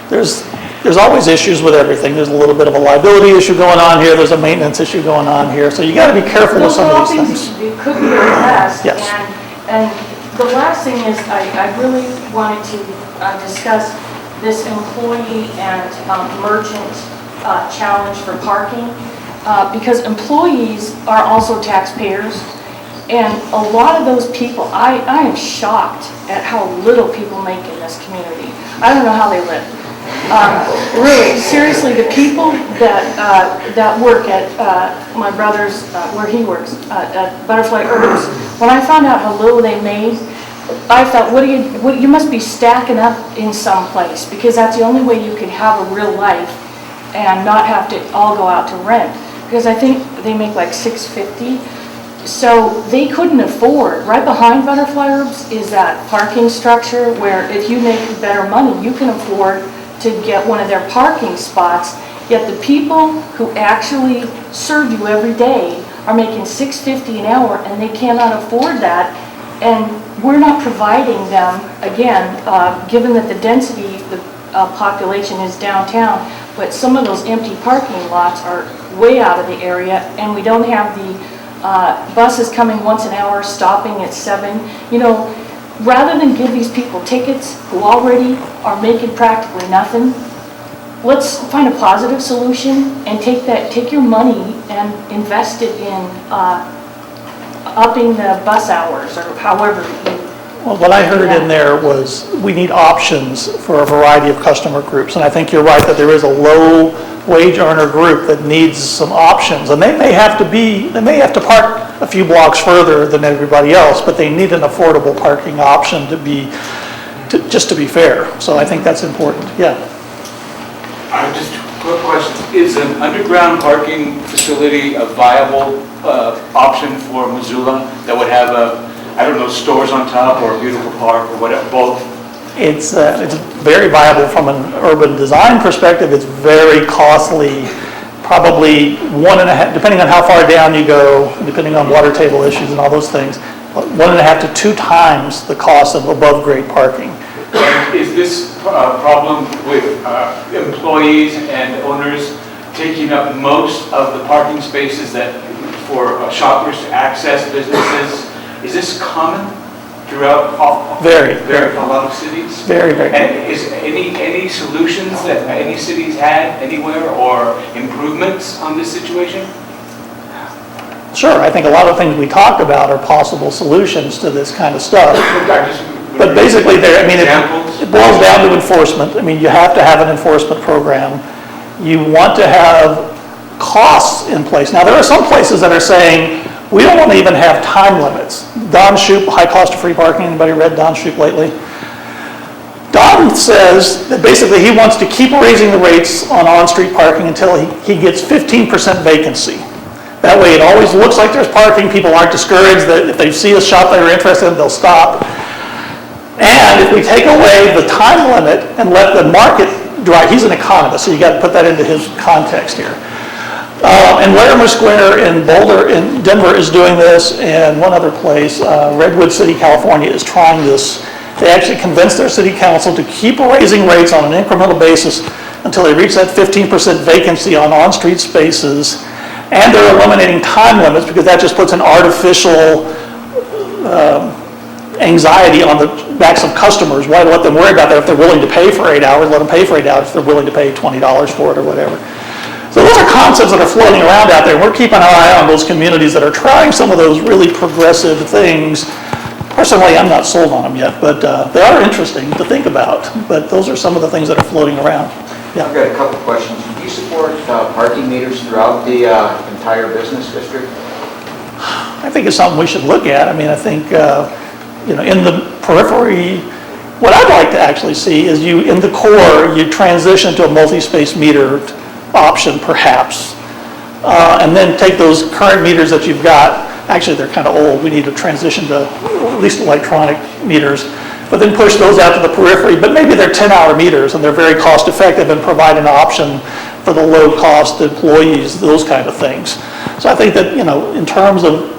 There's always issues with everything. There's a little bit of a liability issue going on here. There's a maintenance issue going on here. So you got to be careful with some of these things. It could be addressed. Yes. And the last thing is I really wanted to discuss this employee and merchant challenge for parking. Because employees are also taxpayers, and a lot of those people, I am shocked at how little people make in this community. I don't know how they live. Really, seriously, the people that work at my brother's, where he works, at Butterfly Herbs, when I found out how little they made, I thought, you must be stacking up in some place, because that's the only way you could have a real life and not have to all go out to rent. Because I think they make like $6.50, so they couldn't afford. Right behind Butterfly Herbs is that parking structure where if you make better money, you can afford to get one of their parking spots Yet the people who actually serve you every day are making $6.50 an hour, and they cannot afford that. And we're not providing them, again, given that the density, the population is downtown, but some of those empty parking lots are way out of the area, and we don't have the buses coming once an hour, stopping at 7. You know, rather than give these people tickets who already are making practically nothing, let's find a positive solution and take your money and invest it in upping the bus hours, or however you. Well, what I heard in there was we need options for a variety of customer groups. And I think you're right that there is a low wage earner group that needs some options. And they may have to park a few blocks further than everybody else, but they need an affordable parking option just to be fair. So I think that's important, yeah. Just a quick question. Is an underground parking facility a viable option for Missoula that would have stores on top or a beautiful park or whatever, both? It's very viable from an urban design perspective. It's very costly, probably 1.5, depending on how far down you go, depending on water table issues and all those things, 1.5 to 2 times the cost of above grade parking. And is this a problem with employees and owners taking up most of the parking spaces that for shoppers to access businesses? Is this common throughout a lot of cities? Very. And is any solutions that any cities had anywhere or improvements on this situation? Sure, I think a lot of things we talked about are possible solutions to this kind of stuff. But basically, it boils down to enforcement. I mean, you have to have an enforcement program. You want to have costs in place. Now, there are some places that are saying, we don't want to even have time limits. Don Shoup, high cost of free parking. Anybody read Don Shoup lately? Don says that basically he wants to keep raising the rates on on-street parking until he gets 15% vacancy. That way it always looks like there's parking. People aren't discouraged that if they see a shop they're interested in, they'll stop. And if we take away the time limit and let the market drive, he's an economist, so you got to put that into his context here. And Larimer Square in Denver is doing this, and one other place, Redwood City, California, is trying this. They actually convinced their city council to keep raising rates on an incremental basis until they reach that 15% vacancy on on-street spaces, and they're eliminating time limits because that just puts an artificial anxiety on the backs of customers. Why let them worry about that? If they're willing to pay for 8 hours, let them pay for 8 hours if they're willing to pay $20 for it or whatever. So those are concepts that are floating around out there. We're keeping our eye on those communities that are trying some of those really progressive things. Personally, I'm not sold on them yet, but they are interesting to think about. But those are some of the things that are floating around. Yeah. I've got a couple questions. Do you support parking meters throughout the entire business district? I think it's something we should look at. I mean, I think, in the periphery, what I'd like to actually see is in the core, you transition to a multi-space meter option perhaps, and then take those current meters that you've got. Actually, they're kind of old. We need to transition to at least electronic meters, but then push those out to the periphery. But maybe they're 10-hour meters and they're very cost effective and provide an option for the low cost employees, those kind of things. So I think that, in terms of,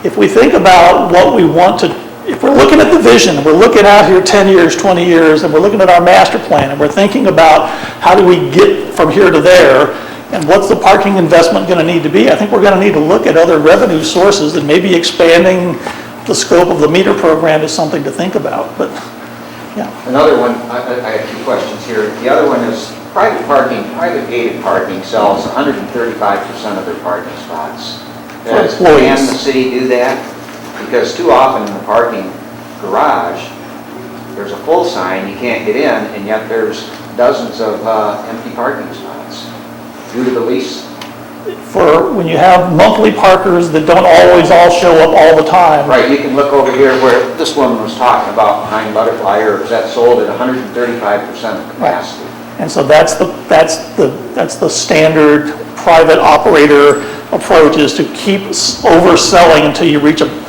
if we think about what we want to, if we're looking at the vision, and we're looking out here 10 years, 20 years, and we're looking at our master plan, and we're thinking about how do we get from here to there, and what's the parking investment going to need to be, I think we're going to need to look at other revenue sources, and maybe expanding the scope of the meter program is something to think about. But, yeah. Another one, I have 2 questions here. The other one is private gated parking sells 135% of their parking spots. Can the city do that? Because too often in the parking garage, there's a full sign, you can't get in, and yet there's dozens of empty parking spots due to the lease. For when you have monthly parkers that don't always all show up all the time. Right, you can look over here where this woman was talking about behind Butterfly Herbs, that's sold at 135% of capacity. Right. And so that's the standard private operator approach, is to keep overselling until you reach a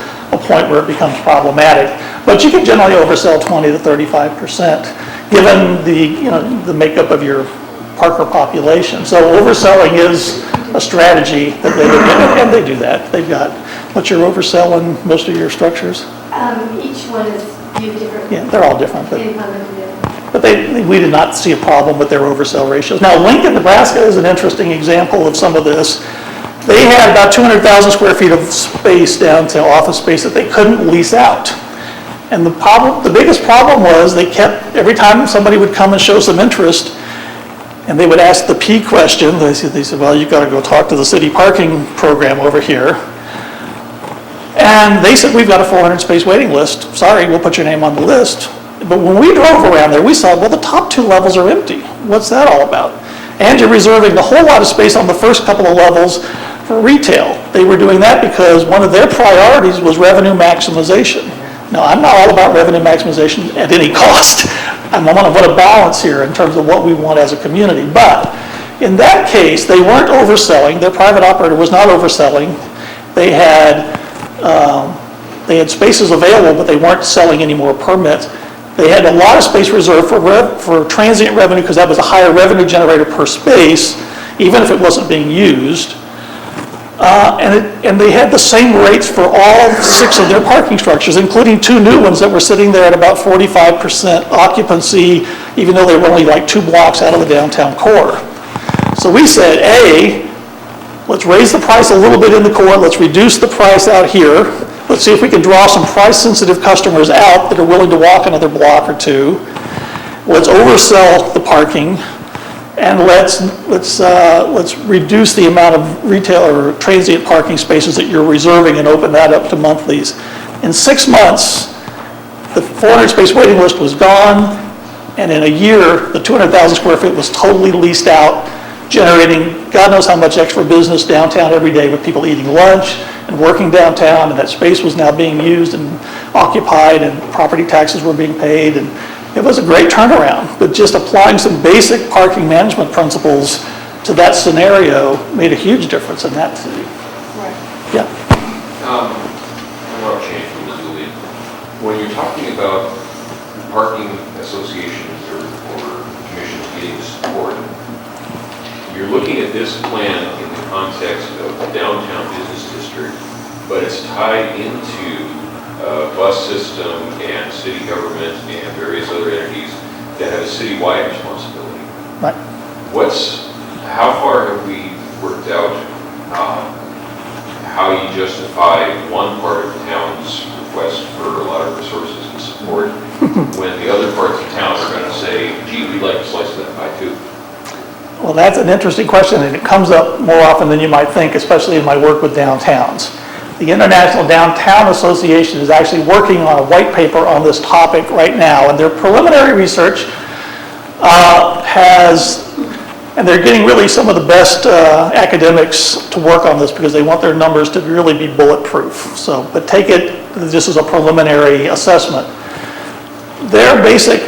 point where it becomes problematic. But you can generally oversell 20 to 35%, given the makeup of your parker population. So overselling is a strategy that they do, and they do that. They've got, what's your oversell in most of your structures? Each one is viewed differently. Yeah, they're all different, but But we did not see a problem with their oversell ratios. Now, Lincoln, Nebraska is an interesting example of some of this. They had about 200,000 square feet of space downtown, office space that they couldn't lease out. And the biggest problem was they kept, every time somebody would come and show some interest, and they would ask the P question, they said, well, you got to go talk to the city parking program over here. And they said, we've got a 400 space waiting list. Sorry, we'll put your name on the list. But when we drove around there, we saw, well, the top 2 levels are empty. What's that all about? And you're reserving a whole lot of space on the first couple of levels for retail. They were doing that because one of their priorities was revenue maximization. Now, I'm not all about revenue maximization at any cost. I want a balance here in terms of what we want as a community. But in that case, they weren't overselling. Their private operator was not overselling. They had spaces available, but they weren't selling any more permits. They had a lot of space reserved for transient revenue because that was a higher revenue generator per space, even if it wasn't being used. And they had the same rates for all 6 of their parking structures, including 2 new ones that were sitting there at about 45% occupancy, even though they were only like 2 blocks out of the downtown core. So we said, A, let's raise the price a little bit in the core, let's reduce the price out here. Let's see if we can draw some price-sensitive customers out that are willing to walk another block or 2. Let's oversell the parking, and let's reduce the amount of retail or transient parking spaces that you're reserving and open that up to monthlies. In 6 months, the 400 space waiting list was gone, and in a year, the 200,000 square feet was totally leased out, generating God knows how much extra business downtown every day with people eating lunch and working downtown, and that space was now being used and occupied, and property taxes were being paid, and it was a great turnaround. But just applying some basic parking management principles to that scenario made a huge difference in that city. Right. Yeah. I'm Rob Shane from Missoula. When you're talking about parking associations or commissions getting support, you're looking at this plan in the context of the downtown business district, but it's tied into bus system and city government and various other entities that have a citywide responsibility. Right. How far have we worked out how you justify one part of the town's request for a lot of resources and support when the other parts of town are going to say, gee, we'd like a slice of that pie too? Well, that's an interesting question, and it comes up more often than you might think, especially in my work with downtowns. The International Downtown Association is actually working on a white paper on this topic right now, and their preliminary research and they're getting really some of the best academics to work on this because they want their numbers to really be bulletproof. So, but take it, this is a preliminary assessment. Their basic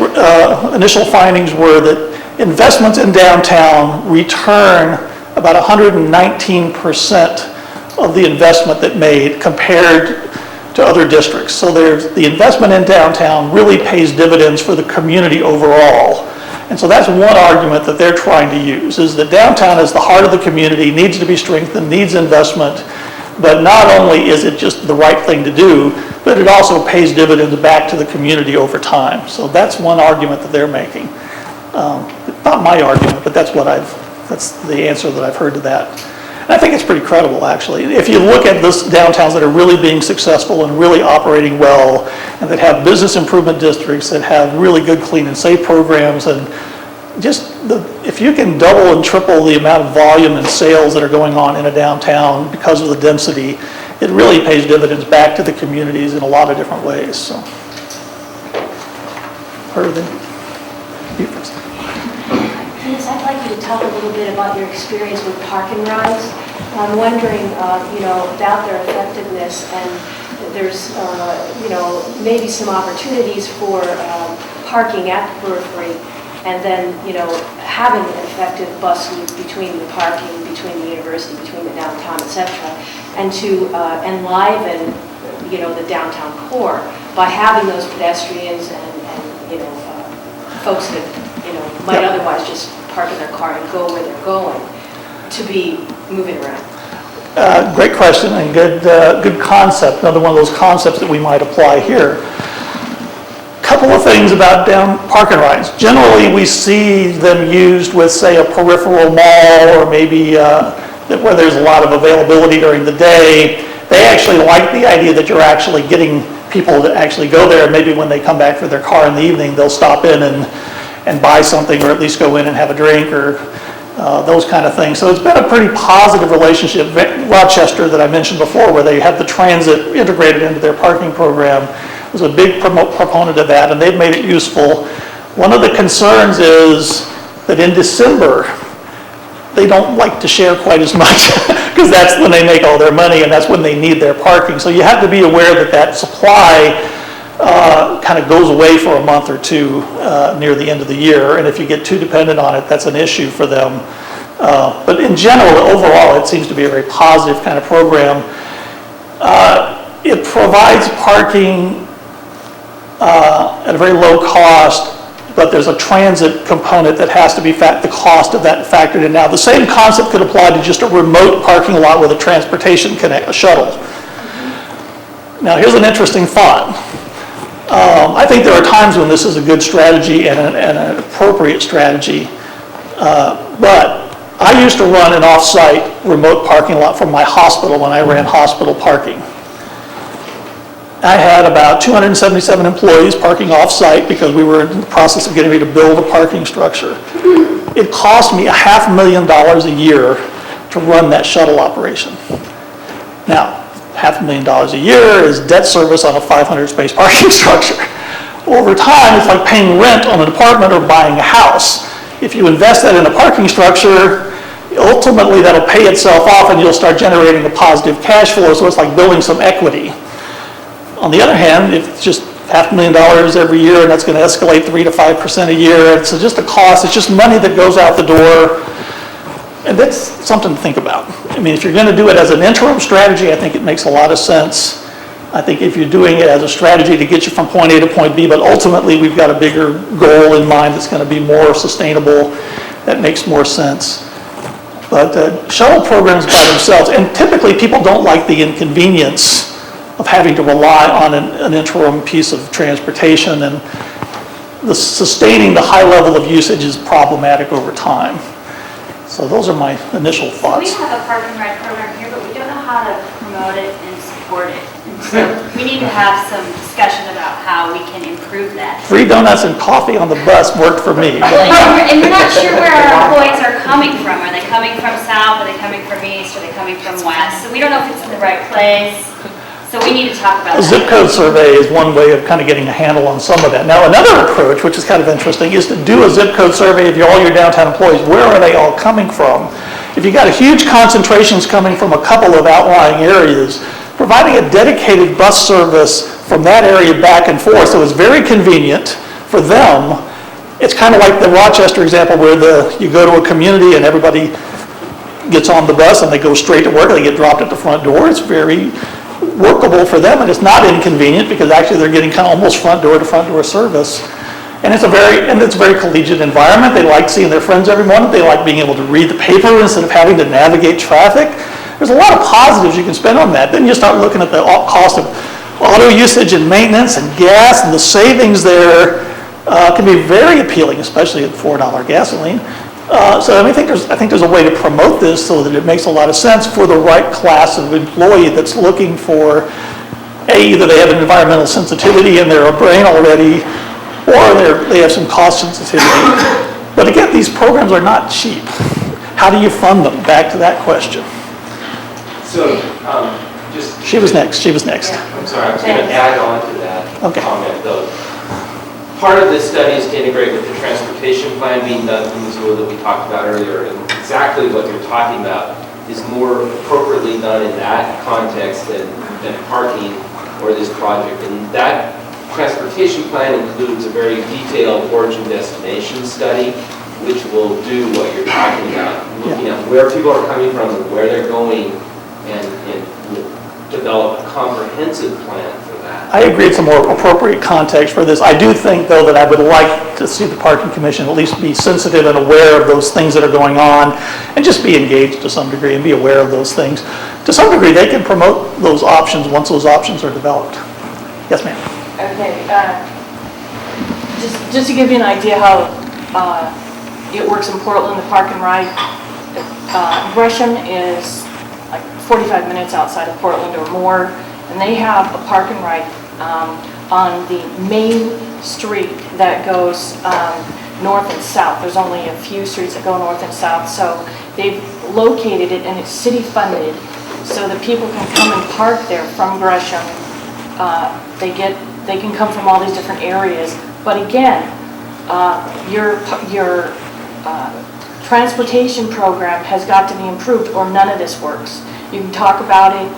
initial findings were that investments in downtown return about 119% of the investment that made compared to other districts. So the investment in downtown really pays dividends for the community overall. And so that's one argument that they're trying to use, is that downtown is the heart of the community, needs to be strengthened, needs investment, but not only is it just the right thing to do, but it also pays dividends back to the community over time. So that's one argument that they're making. Not my argument, but that's the answer that I've heard to that. And I think it's pretty credible, actually. If you look at those downtowns that are really being successful and really operating well, and that have business improvement districts that have really good clean and safe programs, and if you can double and triple the amount of volume and sales that are going on in a downtown because of the density, it really pays dividends back to the communities in a lot of different ways. So, you first. Yes, I'd like you to talk a little bit about your experience with parking rides. I'm wondering, about their effectiveness, and there's, maybe some opportunities for parking at the periphery, and then, having an effective bus loop between the parking, between the university, between the downtown, et cetera, and to enliven, the downtown core by having those pedestrians and folks that, might otherwise just park in their car and go where they're going to be moving around? Great question and good concept. Another one of those concepts that we might apply here. Couple of things about down parking rides. Generally, we see them used with, say, a peripheral mall or maybe where there's a lot of availability during the day. They actually like the idea that you're actually getting people to actually go there. Maybe when they come back for their car in the evening, they'll stop in and buy something or at least go in and have a drink or those kind of things. So it's been a pretty positive relationship. Rochester that I mentioned before, where they have the transit integrated into their parking program, was a big proponent of that, and they've made it useful. One of the concerns is that in December, they don't like to share quite as much because that's when they make all their money and that's when they need their parking. So you have to be aware that that supply kind of goes away for a month or two near the end of the year, and if you get too dependent on it, that's an issue for them. But in general, overall, it seems to be a very positive kind of program. It provides parking at a very low cost, but there's a transit component that has to be the cost of that factored in. Now, the same concept could apply to just a remote parking lot with a transportation a shuttle. Now, here's an interesting thought. I think there are times when this is a good strategy and an appropriate strategy, but I used to run an off-site remote parking lot from my hospital when I ran hospital parking. I had about 277 employees parking off-site because we were in the process of getting ready to build a parking structure. It cost me $500,000 a year to run that shuttle operation. Now, $500,000 a year is debt service on a 500-space parking structure. Over time, it's like paying rent on an apartment or buying a house. If you invest that in a parking structure, ultimately that'll pay itself off and you'll start generating a positive cash flow, so it's like building some equity. On the other hand, if it's just $500,000 every year and that's going to escalate 3 to 5% a year, it's just a cost, it's just money that goes out the door. And that's something to think about. I mean, if you're going to do it as an interim strategy, I think it makes a lot of sense. I think if you're doing it as a strategy to get you from point A to point B, but ultimately we've got a bigger goal in mind that's going to be more sustainable, that makes more sense. But shuttle programs by themselves, and typically people don't like the inconvenience of having to rely on an interim piece of transportation, and sustaining the high level of usage is problematic over time. So those are my initial thoughts. We have a park and ride program here, but we don't know how to promote it and support it. And so we need to have some discussion about how we can improve that. Free donuts and coffee on the bus worked for me. And we're not sure where our employees are coming from. Are they coming from south? Are they coming from east? Are they coming from west? So we don't know if it's in the right place. So we need to talk about A that. zip code survey is one way of kind of getting a handle on some of that. Now, another approach, which is kind of interesting, is to do a zip code survey of all your downtown employees. Where are they all coming from? If you've got huge concentrations coming from a couple of outlying areas, providing a dedicated bus service from that area back and forth, so it's very convenient for them. It's kind of like the Rochester example where you go to a community and everybody gets on the bus and they go straight to work, they get dropped at the front door. It's very workable for them, and it's not inconvenient because actually they're getting kind of almost front door service. And it's a very collegiate environment. They like seeing their friends every morning. They like being able to read the paper instead of having to navigate traffic. There's a lot of positives you can spend on that. Then you start looking at the cost of auto usage and maintenance and gas, and the savings there can be very appealing, especially at $4 gasoline. So I think there's a way to promote this so that it makes a lot of sense for the right class of employee that's looking for, either they have an environmental sensitivity in their brain already, or they have some cost sensitivity. But again, these programs are not cheap. How do you fund them? Back to that question. So, She was next. I'm sorry, I was going to add on to that comment though. Part of this study is to integrate with the transportation plan being done in Missoula that we talked about earlier, and exactly what you're talking about is more appropriately done in that context than parking or this project. And that transportation plan includes a very detailed origin destination study, which will do what you're talking about, looking at where people are coming from and where they're going, and we'll develop a comprehensive plan for that. I agree it's a more appropriate context for this. I do think, though, that I would like to see the Parking Commission at least be sensitive and aware of those things that are going on and just be engaged to some degree and be aware of those things. To some degree, they can promote those options once those options are developed. Yes, ma'am. Okay, just to give you an idea how it works in Portland, the park and ride, Gresham is like 45 minutes outside of Portland or more, and they have a park and ride on the main street that goes north and south. There's only a few streets that go north and south, so they've located it and it's city funded so that people can come and park there from Gresham. They can come from all these different areas, but again, your transportation program has got to be improved or none of this works. You can talk about it,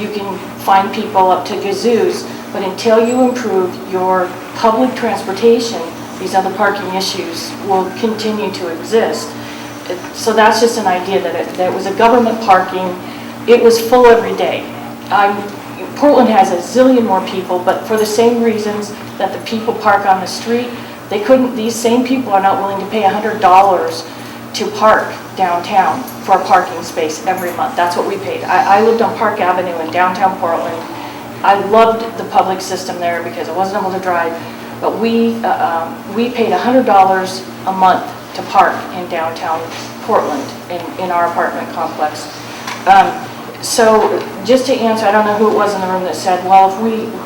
you can find people up to gazoos, but until you improve your public transportation, these other parking issues will continue to exist. So that's just an idea that it was a government parking. It was full every day. Portland has a zillion more people, but for the same reasons that the people park on the street, these same people are not willing to pay $100 to park downtown for a parking space every month. That's what we paid. I lived on Park Avenue in downtown Portland. I loved the public system there because I wasn't able to drive, but we paid $100 a month to park in downtown Portland in our apartment complex. So just to answer, I don't know who it was in the room that said, well,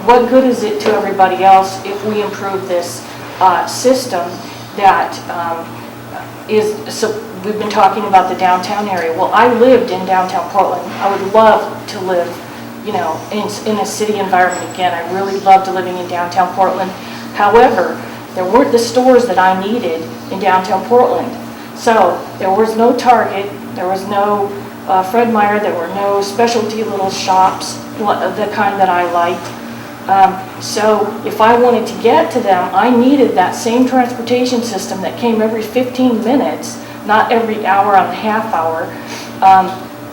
what good is it to everybody else if we improve this system that we've been talking about the downtown area. Well, I lived in downtown Portland. I would love to live, in a city environment again. I really loved living in downtown Portland. However, there weren't the stores that I needed in downtown Portland. So there was no Target, there was no Fred Meyer, there were no specialty little shops, the kind that I liked. So if I wanted to get to them, I needed that same transportation system that came every 15 minutes, not every hour and a half hour,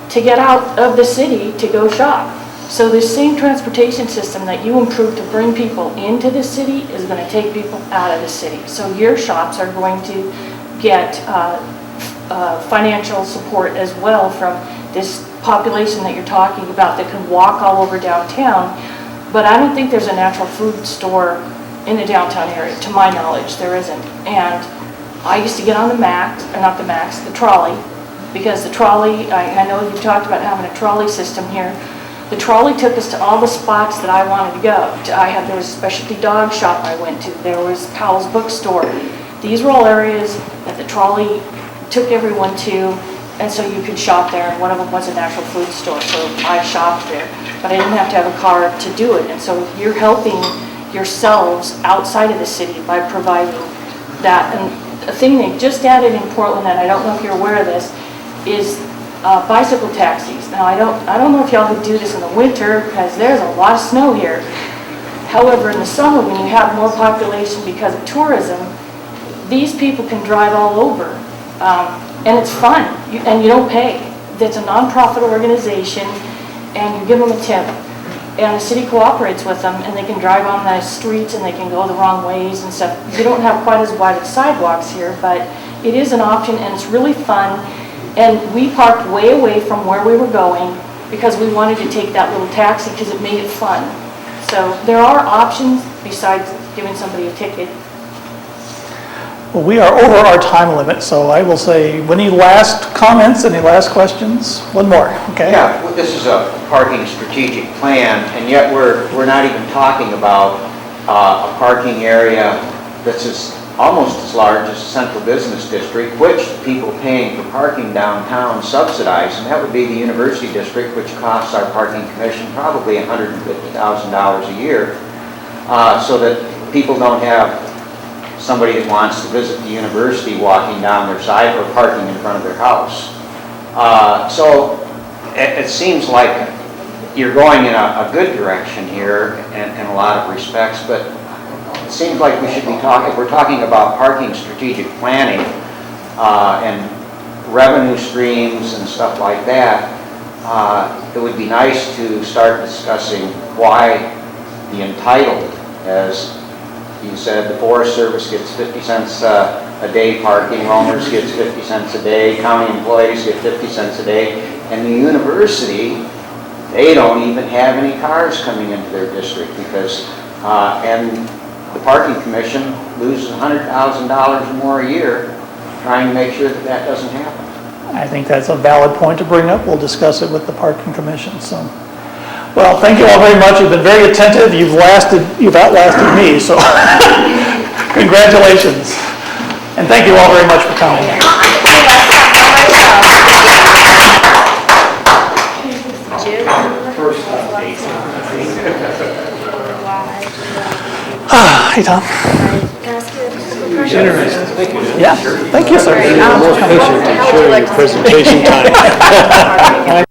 to get out of the city to go shop. So this same transportation system that you improve to bring people into the city is going to take people out of the city. So your shops are going to get financial support as well from this population that you're talking about that can walk all over downtown. But I don't think there's a natural food store in the downtown area, to my knowledge, there isn't. And I used to get on the trolley, because the trolley, I know you've talked about having a trolley system here. The trolley took us to all the spots that I wanted to go. There was a specialty dog shop I went to. There was Powell's bookstore. These were all areas that the trolley took everyone to, and so you could shop there. And one of them was a natural food store, so I shopped there. But I didn't have to have a car to do it. And so you're helping yourselves outside of the city by providing that. And a thing they just added in Portland, and I don't know if you're aware of this, is bicycle taxis. Now I don't know if y'all would do this in the winter because there's a lot of snow here. However, in the summer when you have more population because of tourism, these people can drive all over. And it's fun, and you don't pay. It's a nonprofit organization, and you give them a tip. And the city cooperates with them, and they can drive on the streets, and they can go the wrong ways and stuff. You don't have quite as wide of sidewalks here, but it is an option, and it's really fun. And we parked way away from where we were going because we wanted to take that little taxi because it made it fun. So there are options besides giving somebody a ticket. Well, we are over our time limit, so I will say, any last comments, any last questions? One more, okay? Yeah, well, this is a parking strategic plan, and yet we're not even talking about a parking area that's almost as large as the central business district, which the people paying for parking downtown subsidize, and that would be the university district, which costs our parking commission probably $150,000 a year, so that people don't have somebody that wants to visit the university walking down their side or parking in front of their house. So it seems like you're going in a good direction here in a lot of respects, but it seems like we should be we're talking about parking strategic planning and revenue streams and stuff like that. It would be nice to start discussing why the entitled, as he said, the Forest Service gets 50 cents a day parking, roamers gets 50 cents a day, county employees get 50 cents a day, and the university, they don't even have any cars coming into their district because, and the parking commission loses $100,000 more a year trying to make sure that that doesn't happen. I think that's a valid point to bring up. We'll discuss it with the parking commission, so. Well, thank you all very much. You've been very attentive. You've outlasted me, so congratulations. And thank you all very much for coming. Hey, Tom. Interesting. Thank you. Yeah, thank you, sir. More patient and show your presentation time.